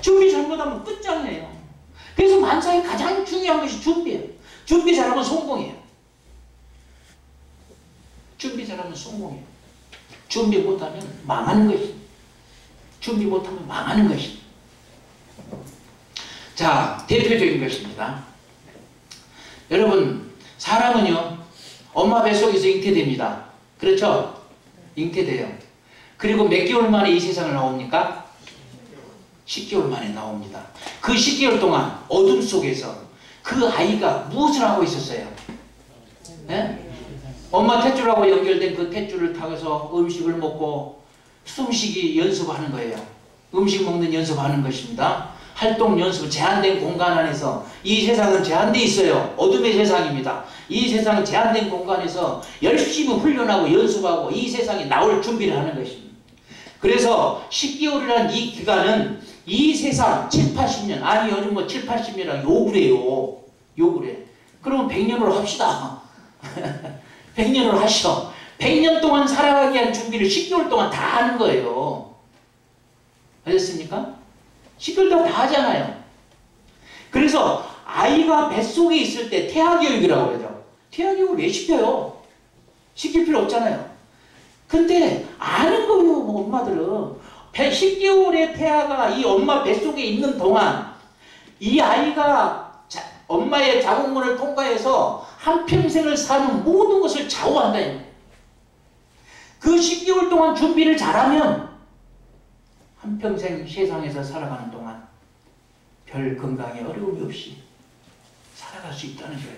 준비 잘못하면 끝장이에요. 그래서 만사에 가장 중요한 것이 준비예요. 준비 잘하면 성공이에요. 준비 잘하면 성공이에요. 준비 못하면 망하는 것입니다. 준비 못하면 망하는 것입니다. 자, 대표적인 것입니다. 여러분, 사람은요, 엄마 뱃속에서 잉태됩니다. 그렇죠? 잉태돼요. 그리고 몇 개월 만에 이 세상을 나옵니까? 10개월 만에 나옵니다. 그 10개월 동안 어둠 속에서 그 아이가 무엇을 하고 있었어요? 네? 엄마 탯줄하고 연결된 그 탯줄을 타고서 음식을 먹고 숨쉬기 연습하는 거예요. 음식 먹는 연습하는 것입니다. 활동 연습, 제한된 공간 안에서 이 세상은 제한되어 있어요. 어둠의 세상입니다. 이 세상은 제한된 공간에서 열심히 훈련하고 연습하고 이 세상에 나올 준비를 하는 것입니다. 그래서 10개월이라는 이 기간은 이 세상 7, 80년, 아니 요즘 뭐 7, 80년이랑 욕을 해요. 욕을 해. 그러면 100년으로 합시다. 100년으로 하셔. 100년 동안 살아가기 위한 준비를 10개월 동안 다 하는 거예요. 아셨습니까? 10개월 동안 다 하잖아요. 그래서 아이가 뱃속에 있을 때 태아교육이라고 그러죠. 태아교육을 왜 시켜요? 시킬 필요 없잖아요. 근데 아는 거예요, 엄마들은. 10개월의 태아가 이 엄마 뱃속에 있는 동안 이 아이가 엄마의 자궁문을 통과해서 한평생을 사는 모든 것을 좌우한다. 그 10개월 동안 준비를 잘하면 한평생 세상에서 살아가는 동안 별 건강에 어려움이 없이 살아갈 수 있다는 거예요.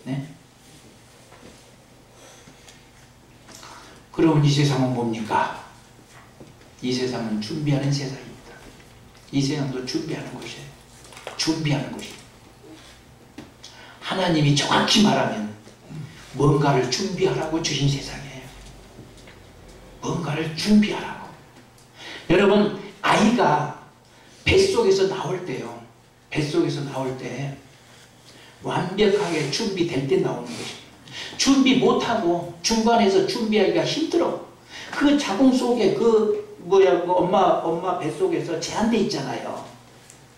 네? 그러면 이 세상은 뭡니까? 이 세상은 준비하는 세상입니다. 이 세상도 준비하는 곳이에요. 준비하는 곳이에요. 하나님이 정확히 말하면 뭔가를 준비하라고 주신 세상이에요. 뭔가를 준비하라고. 여러분, 아이가 뱃속에서 나올 때요. 뱃속에서 나올 때 완벽하게 준비될 때 나오는 것입니다. 준비 못하고 중간에서 준비하기가 힘들어. 그 자궁 속에 그 엄마 뱃속에서 제한돼 있잖아요.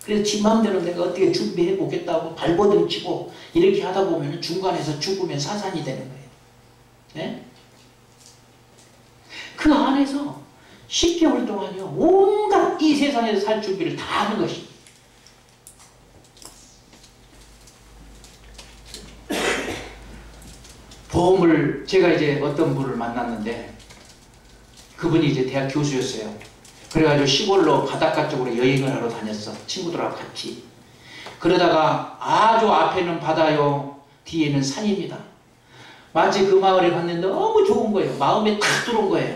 그래서 지 마음대로 내가 어떻게 준비해 보겠다고 발버둥 치고 이렇게 하다 보면 중간에서 죽으면 사산이 되는 거예요. 네? 그 안에서 10개월 동안요, 온갖 이 세상에서 살 준비를 다 하는 것입니다. 보험을, 제가 이제 어떤 분을 만났는데, 그분이 이제 대학 교수였어요. 그래가지고 시골로 바닷가 쪽으로 여행을 하러 다녔어. 친구들하고 같이. 그러다가 아주 앞에는 바다요, 뒤에는 산입니다. 마치 그 마을에 갔는데 너무 좋은 거예요. 마음에 탁 들어온 거예요.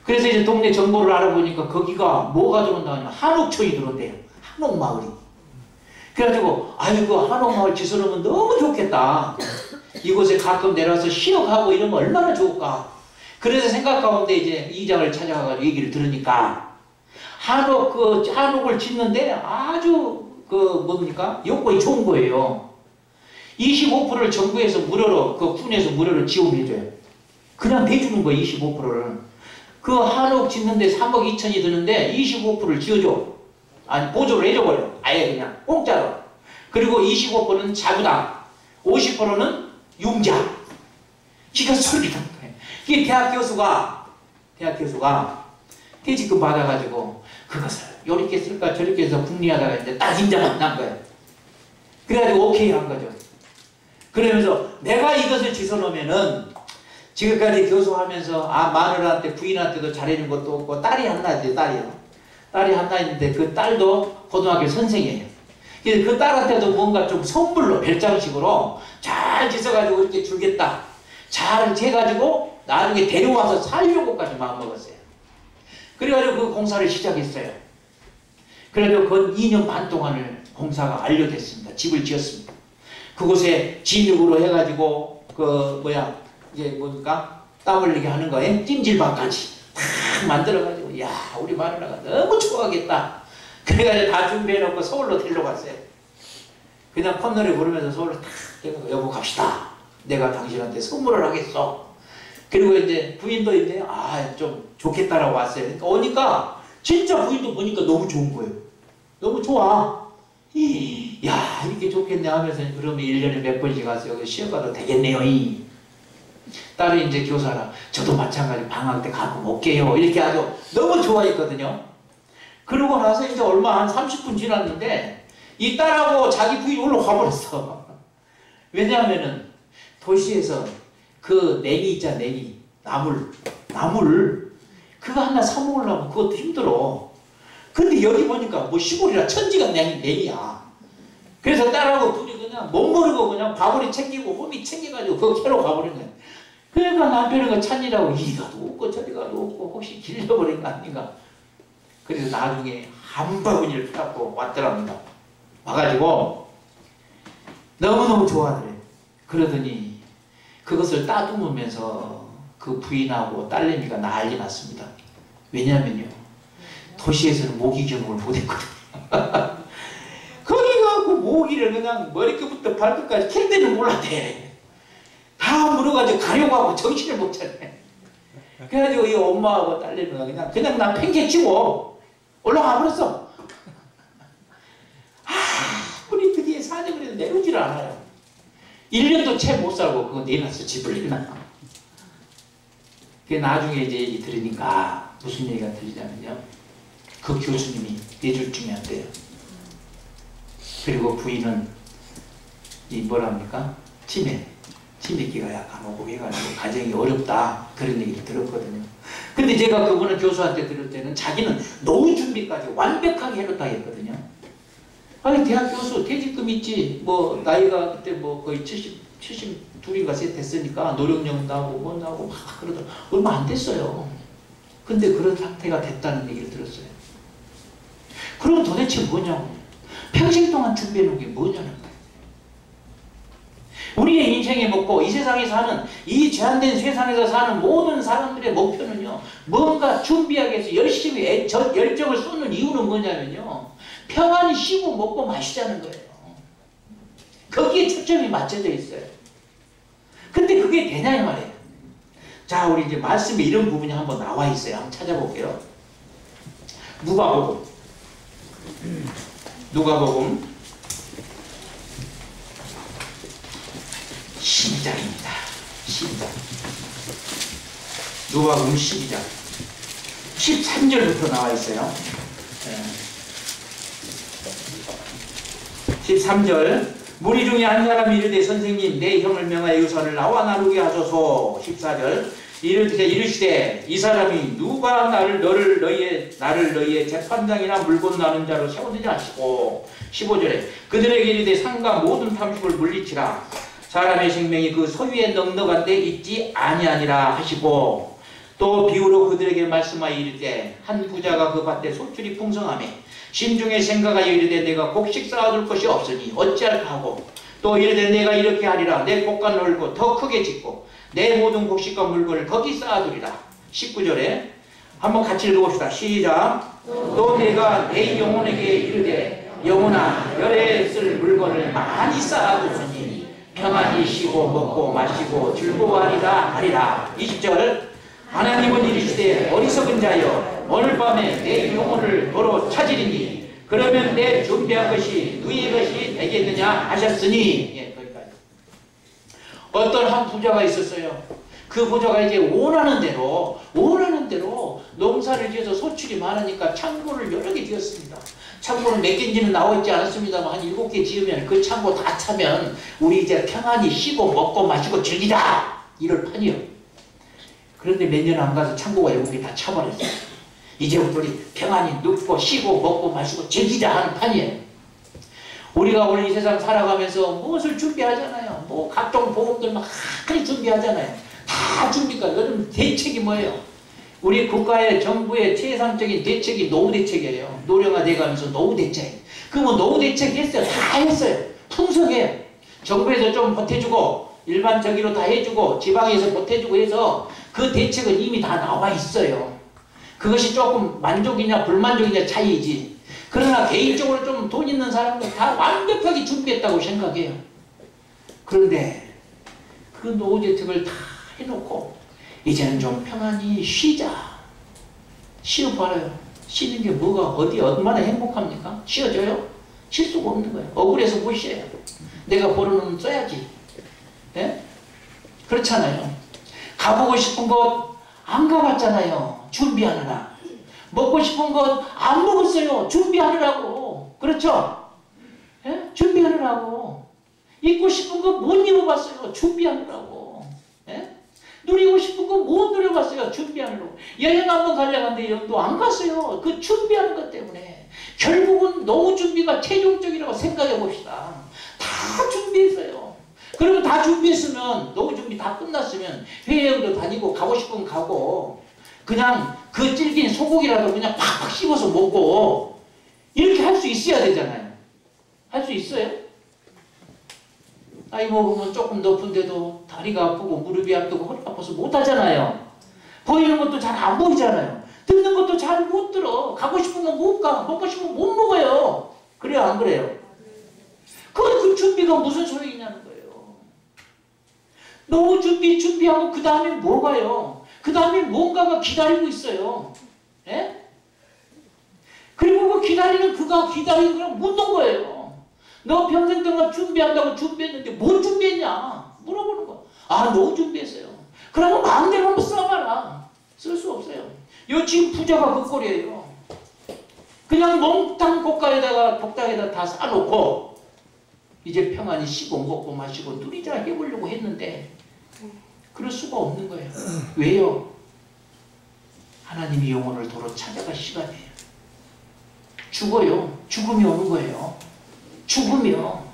그래서 이제 동네 정보를 알아보니까 거기가 뭐가 들어온다 하면 한옥촌이 들어온대요. 한옥마을이. 그래가지고 아이고 한옥마을 지서놓으면 너무 좋겠다. 이곳에 가끔 내려와서 쉬어가고 이러면 얼마나 좋을까. 그래서 생각 가운데 이제 이장을 찾아가가지고 얘기를 들으니까 한옥을 짓는데 아주 뭡니까? 요건이 좋은 거예요. 25%를 정부에서 무료로, 군에서 무료로 지원해줘요. 그냥 내주는 거예요, 25%를. 그 한옥 짓는데 3억 2천이 드는데 25%를 지어줘. 아니, 보조를 해줘버려. 아예 그냥, 공짜로. 그리고 25%는 자부담, 50%는 융자. 기가 소리가 나는 거예요. 이게 대학 교수가 퇴직금 받아가지고 그것을 요렇게 쓸까 저렇게 해서 궁리하다가 이제 딱 인정만 난 거예요. 그래가지고 오케이 한 거죠. 그러면서 내가 이것을 지어놓으면은 지금까지 교수하면서 마누라한테 부인한테도 잘해준 것도 없고 딸이 하나 있대요. 딸이 하나 있는데 그 딸도 고등학교 선생이에요. 그래서 그 딸한테도 뭔가 좀 선물로 별장식으로 잘 지어가지고 이렇게 주겠다. 잘 해가지고 나중에 데려와서 살려고까지 마음먹었어요. 그래가지고 그 공사를 시작했어요. 그래가지고 그 2년 반 동안을 공사가 완료됐습니다. 집을 지었습니다. 그곳에 진흙으로 해가지고 이제 뭡니까? 땀 흘리게 하는 거에 찜질방까지 다 만들어가지고 야 우리 마누라가 너무 좋아하겠다. 그래가지고 다 준비해놓고 서울로 데려갔어요. 그냥 콧노래 부르면서 서울로 탁 여보 갑시다. 내가 당신한테 선물을 하겠어. 그리고 이제 부인도 이제 좀 좋겠다라고 왔어요. 그러니까 오니까 진짜 부인도 보니까 너무 좋은 거예요. 너무 좋아. 야 이렇게 좋겠네 하면서 그러면 1년에 몇 번씩 가서 여기 쉬어가도 되겠네요. 딸이 이제 교사라 저도 마찬가지 방학 때 가끔 올게요. 이렇게 아주 너무 좋아했거든요. 그러고 나서 이제 얼마 한 30분 지났는데 이 딸하고 자기 부인이 올라가 버렸어. 왜냐하면은 도시에서 그 냉이 있잖아, 냉이. 나물. 그거 하나 사먹으려면 그것도 힘들어. 근데 여기 보니까 뭐 시골이라 천지가 냉이야. 그래서 딸하고 둘이 그냥 못 모르고 그냥 바구니 챙기고 호미 챙겨가지고 그거 캐러 가버린 거야. 그러니까 남편은 그 찬이라고 이리가도 없고 저리가도 없고 혹시 길려버린 거 아닌가. 그래서 나중에 한 바구니를 갖고 왔더랍니다. 와가지고 너무너무 좋아하더래. 그러더니 그것을 따듬으면서 그 부인하고 딸내미가 난리 났습니다. 왜냐면요. 도시에서는 모기 경험을 못했거든요. 거기 가고 모기를 그냥 머리끝부터 발끝까지 캘 때는 몰랐대. 다 물어가지고 가려고 하고 정신을 못 차네. 그래가지고 이 엄마하고 딸내미가 그냥 나 팽개치고 올라가 버렸어. 우리 드디어 사정을 해도 내려오지를 않아요. 1년도 채 못 살고 그거 내놨어. 집을 내놔. 그게 나중에 이제 얘기 들으니까 무슨 얘기가 들리냐면요. 그 교수님이 4줄 주면 안 돼요. 그리고 부인은 뭐랍니까? 치매기가 약간 오고 해가지고 가정이 어렵다. 그런 얘기를 들었거든요. 근데 제가 그분은 교수한테 들을 때는 자기는 노후 준비까지 완벽하게 해놓다 했거든요. 아니 대학 교수 퇴직금 있지. 뭐 나이가 그때 뭐 거의 72인가 셋 됐으니까 노령령 나오고 뭐 나오고 막 그러다 얼마 안 됐어요. 근데 그런 상태가 됐다는 얘기를 들었어요. 그럼 도대체 뭐냐고. 평생 동안 준비해 놓은 게 뭐냐는 거예요. 우리의 인생에 먹고 이 세상에 사는 이 제한된 세상에서 사는 모든 사람들의 목표는요. 뭔가 준비하기 위해서 열심히 열정을 쏟는 이유는 뭐냐면요. 평안히 쉬고 먹고 마시자는 거예요. 거기에 초점이 맞춰져 있어요. 근데 그게 되냐 이 말이에요. 자 우리 이제 말씀에 이런 부분이 한번 나와 있어요. 한번 찾아볼게요. 누가복음 12장입니다. 12장. 누가복음 12장 13절부터 나와 있어요. 13절 무리 중에 한 사람이 이르되 선생님 내 형을 명하여 유산을 나와 나누게 하소서. 14절 이르시되 이 사람이 누가 나를 너희의 재판장이나 물건 나눈 자로 세우느냐 하시고 15절에 그들에게 이르되 상과 모든 탐식을 물리치라 사람의 생명이 그 소유에 넉넉한 데 있지 아니하니라 하시고 또 비유로 그들에게 말씀하여 이르되 한 부자가 그 밭에 소출이 풍성하며 심중에 생각하여 이르되 내가 곡식 쌓아둘 것이 없으니 어찌할까 하고 또 이르되 내가 이렇게 하리라 내 곡간을 넓고 더 크게 짓고 내 모든 곡식과 물건을 거기 쌓아두리라. 19절에 한번 같이 읽어봅시다. 시작. 또 내가 내 영혼에게 이르되 영혼아 열에 쓸 물건을 많이 쌓아두으니 평안히 쉬고 먹고 마시고 즐거워하리라 하리라. 20절 하나님은 이르시되 어리석은 자여 오늘 밤에 내 영혼을 도로 찾으리니 그러면 내 준비한 것이 너희의 것이 되겠느냐 하셨으니. 예, 거기까지. 어떤 한 부자가 있었어요. 그 부자가 이제 원하는 대로 농사를 지어서 소출이 많으니까 창고를 여러 개 지었습니다. 창고는 몇 개인지는 나와 있지 않았습니다만 한 7개 지으면 그 창고 다 차면 우리 이제 평안히 쉬고 먹고 마시고 즐기자 이럴 판이요. 그런데 몇 년 안 가서 창고가 7개 다 차버렸어요. 이제부터 우리 평안히 눕고 쉬고 먹고 마시고 즐기자 하는 판이에요. 우리가 오늘 이 세상 살아가면서 무엇을 준비하잖아요. 뭐 각종 보험들 막 많이 준비하잖아요. 다 준비가. 여러분 대책이 뭐예요? 우리 국가의 정부의 최상적인 대책이 노후 대책이에요. 노령화 돼가면서 노후 대책. 그러면 노후 대책 했어요. 다 했어요. 풍성해요. 정부에서 좀 보태주고 일반적으로 다 해주고 지방에서 보태주고 해서 그 대책은 이미 다 나와 있어요. 그것이 조금 만족이냐 불만족이냐 차이지. 그러나 개인적으로 좀 돈 있는 사람들 다 완벽하게 준비했다고 생각해요. 그런데 그 노후 대책을 다 해놓고 이제는 좀 평안히 쉬자. 쉬어봐요. 쉬는 게 뭐가 어디 얼마나 행복합니까? 쉬어줘요? 쉴 수가 없는 거예요. 억울해서 못 쉬어요. 내가 벌어놓으면 써야지. 예? 그렇잖아요. 가보고 싶은 곳 안 가봤잖아요. 준비하느라. 먹고 싶은 것 안 먹었어요. 준비하느라고. 그렇죠? 예? 준비하느라고. 입고 싶은 거 못 입어봤어요. 준비하느라고. 예? 누리고 싶은 거 못 누려봤어요. 준비하느라고. 여행 한번 가려고 하는데 여행도 안 갔어요. 그 준비하는 것 때문에. 결국은 노후 준비가 최종적이라고 생각해 봅시다. 다 준비했어요. 그러면 다 준비했으면 노후 준비 다 끝났으면 해외여행도 다니고 가고 싶으면 가고 그냥 그 질긴 소고기라도 그냥 팍팍 씹어서 먹고 이렇게 할 수 있어야 되잖아요. 할 수 있어요? 나이 먹으면 조금 높은데도 다리가 아프고 무릎이 아프고 허리가 아파서 못 하잖아요. 보이는 것도 잘 안 보이잖아요. 듣는 것도 잘 못 들어. 가고 싶으면 못 가. 먹고 싶으면 못 먹어요. 그래요 안 그래요? 그 준비가 무슨 소용이냐는 거예요. 노후 준비하고 그 다음에 뭐가요? 그 다음에 뭔가가 기다리고 있어요. 예? 그리고 그 그가 기다리는 거랑 묻는 거예요. 너 평생 동안 준비한다고 준비했는데 뭘 준비했냐? 물어보는 거야. 아, 노후 준비했어요. 그러면 마음대로 한번 써봐라. 쓸 수 없어요. 요 지금 부자가 그 꼴이에요. 그냥 몽땅 복당에다 다 싸놓고 이제 평안히 쉬고 먹고 마시고 누리자 해보려고 했는데 그럴 수가 없는 거예요. 왜요? 하나님이 영혼을 도로 찾아갈 시간이에요. 죽어요. 죽음이 오는 거예요. 죽음이요.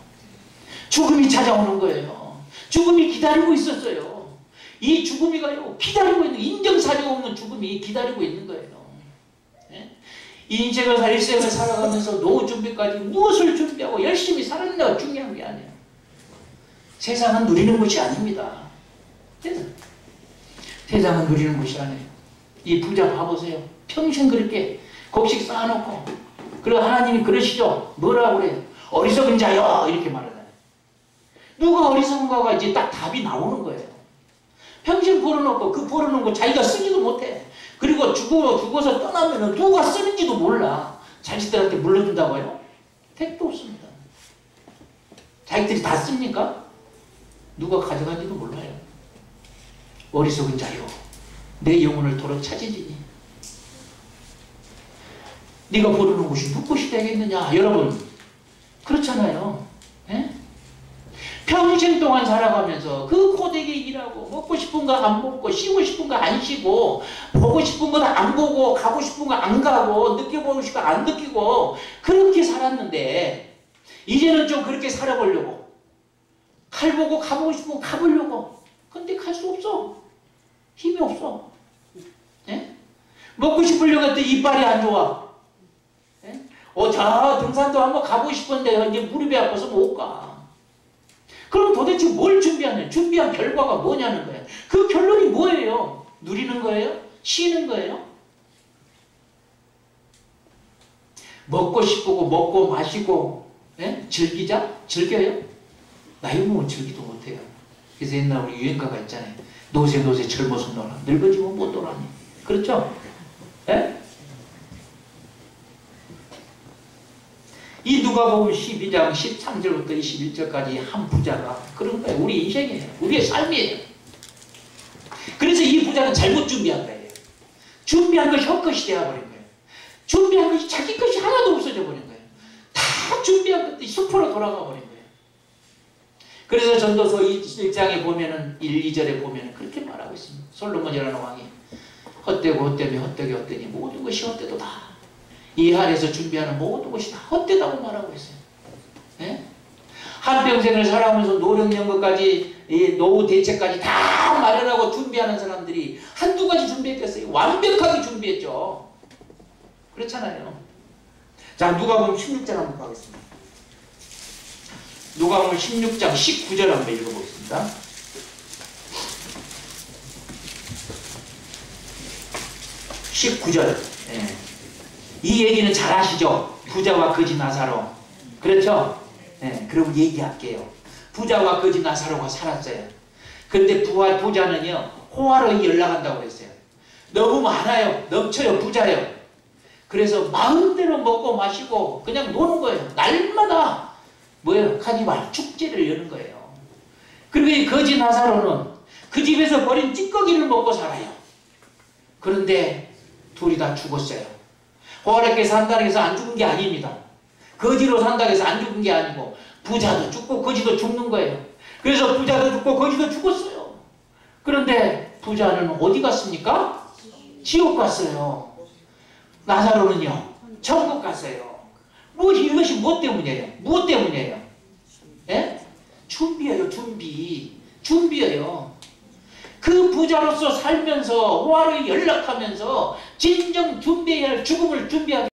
죽음이 찾아오는 거예요. 죽음이 기다리고 있었어요. 이 죽음이가요. 기다리고 있는 인정사정 없는 죽음이 기다리고 있는 거예요. 예? 인생을 일생을 살아가면서 노후 준비까지 무엇을 준비하고 열심히 살았느냐가 중요한 게 아니에요. 세상은 누리는 것이 아닙니다. 세상은 누리는 것이 아니에요. 이 부자 봐보세요. 평생 그렇게 곡식 쌓아놓고 그리고 하나님이 그러시죠. 뭐라고 그래요? 어리석은 자여 이렇게 말하잖아요. 누가 어리석은가가 이제 딱 답이 나오는 거예요. 평생 벌어놓고 그 벌어놓은 거 자기가 쓰지도 못해. 그리고 죽어서 떠나면 누가 쓰는지도 몰라. 자식들한테 물려준다고요? 택도 없습니다. 자식들이 다 씁니까? 누가 가져간지도 몰라요. 어리석은 자요. 내 영혼을 도로 찾으리니. 네가 벌어놓은 곳이 누구 것이 되겠느냐. 여러분 그렇잖아요. 에? 평생 동안 살아가면서 그 고되게 일하고 먹고 싶은 거 안 먹고 쉬고 싶은 거 안 쉬고 보고 싶은 거 안 보고 가고 싶은 거 안 가고 느껴보고 싶은 거 안 느끼고 그렇게 살았는데 이제는 좀 그렇게 살아보려고 칼 보고 가보고 싶은 거 가보려고. 근데 갈 수 없어. 힘이 없어. 예? 먹고 싶으려고 했더니 이빨이 안 좋아. 예? 저 등산도 한번 가보고 싶은데 이제 무릎이 아파서 못 가. 그럼 도대체 뭘 준비하냐? 준비한 결과가 뭐냐는 거예요. 그 결론이 뭐예요? 누리는 거예요? 쉬는 거예요? 먹고 싶고 먹고 마시고 예? 즐기자? 즐겨요? 나이 먹으면 즐기도 못해요. 그래서 옛날 우리 유행가가 있잖아요. 노세 젊어서 놀아. 늙어지면 못 놀아니. 그렇죠? 예? 이 누가복음 12장 13절부터 21절까지 한 부자가 그런 거예요. 우리 인생이에요. 우리의 삶이에요. 그래서 이 부자는 잘못 준비한 거예요. 준비한 것이 헛것이 되어버린 거예요. 준비한 것이 자기 것이 하나도 없어져 버린 거예요. 다 준비한 것들이 숲으로 돌아가 버린 거예요. 그래서 전도서 1장에 보면은 1, 2절에 보면은 그렇게 말하고 있습니다. 솔로몬이라는 왕이 헛되고 헛되며 헛되게 헛되니 모든 것이 헛되도다. 이 하늘에서 준비하는 모든 것이 다 헛되다고 말하고 있어요. 예? 한평생을 살아오면서 노령연금까지 노후 대책까지 다 마련하고 준비하는 사람들이 한두 가지 준비했겠어요? 완벽하게 준비했죠. 그렇잖아요. 자, 누가복음 16장 한번 가겠습니다. 누가복음 16장 19절 한번 읽어보겠습니다. 19절. 예. 이 얘기는 잘 아시죠? 부자와 거지 나사로. 그렇죠? 네, 그럼 얘기할게요. 부자와 거지 나사로가 살았어요. 근데 부자는요, 호화로이 연락한다고 그랬어요. 너무 많아요. 넘쳐요. 부자요. 그래서 마음대로 먹고 마시고 그냥 노는 거예요. 날마다 뭐예요? 카니발 축제를 여는 거예요. 그리고 이 거지 나사로는 그 집에서 버린 찌꺼기를 먹고 살아요. 그런데 둘이 다 죽었어요. 호화롭게 산다고 해서 안 죽은 게 아닙니다. 거지로 산다고 해서 안 죽은 게 아니고 부자도 죽고 거지도 죽는 거예요. 그래서 부자도 죽고 거지도 죽었어요. 그런데 부자는 어디 갔습니까? 지옥 갔어요. 나사로는요, 천국 갔어요. 이것이 무엇 때문이에요? 무엇 때문이에요? 예? 준비예요. 준비예요. 그 부자로서 살면서 호화로이 연락하면서 진정 준비해야 할 죽음을 준비하기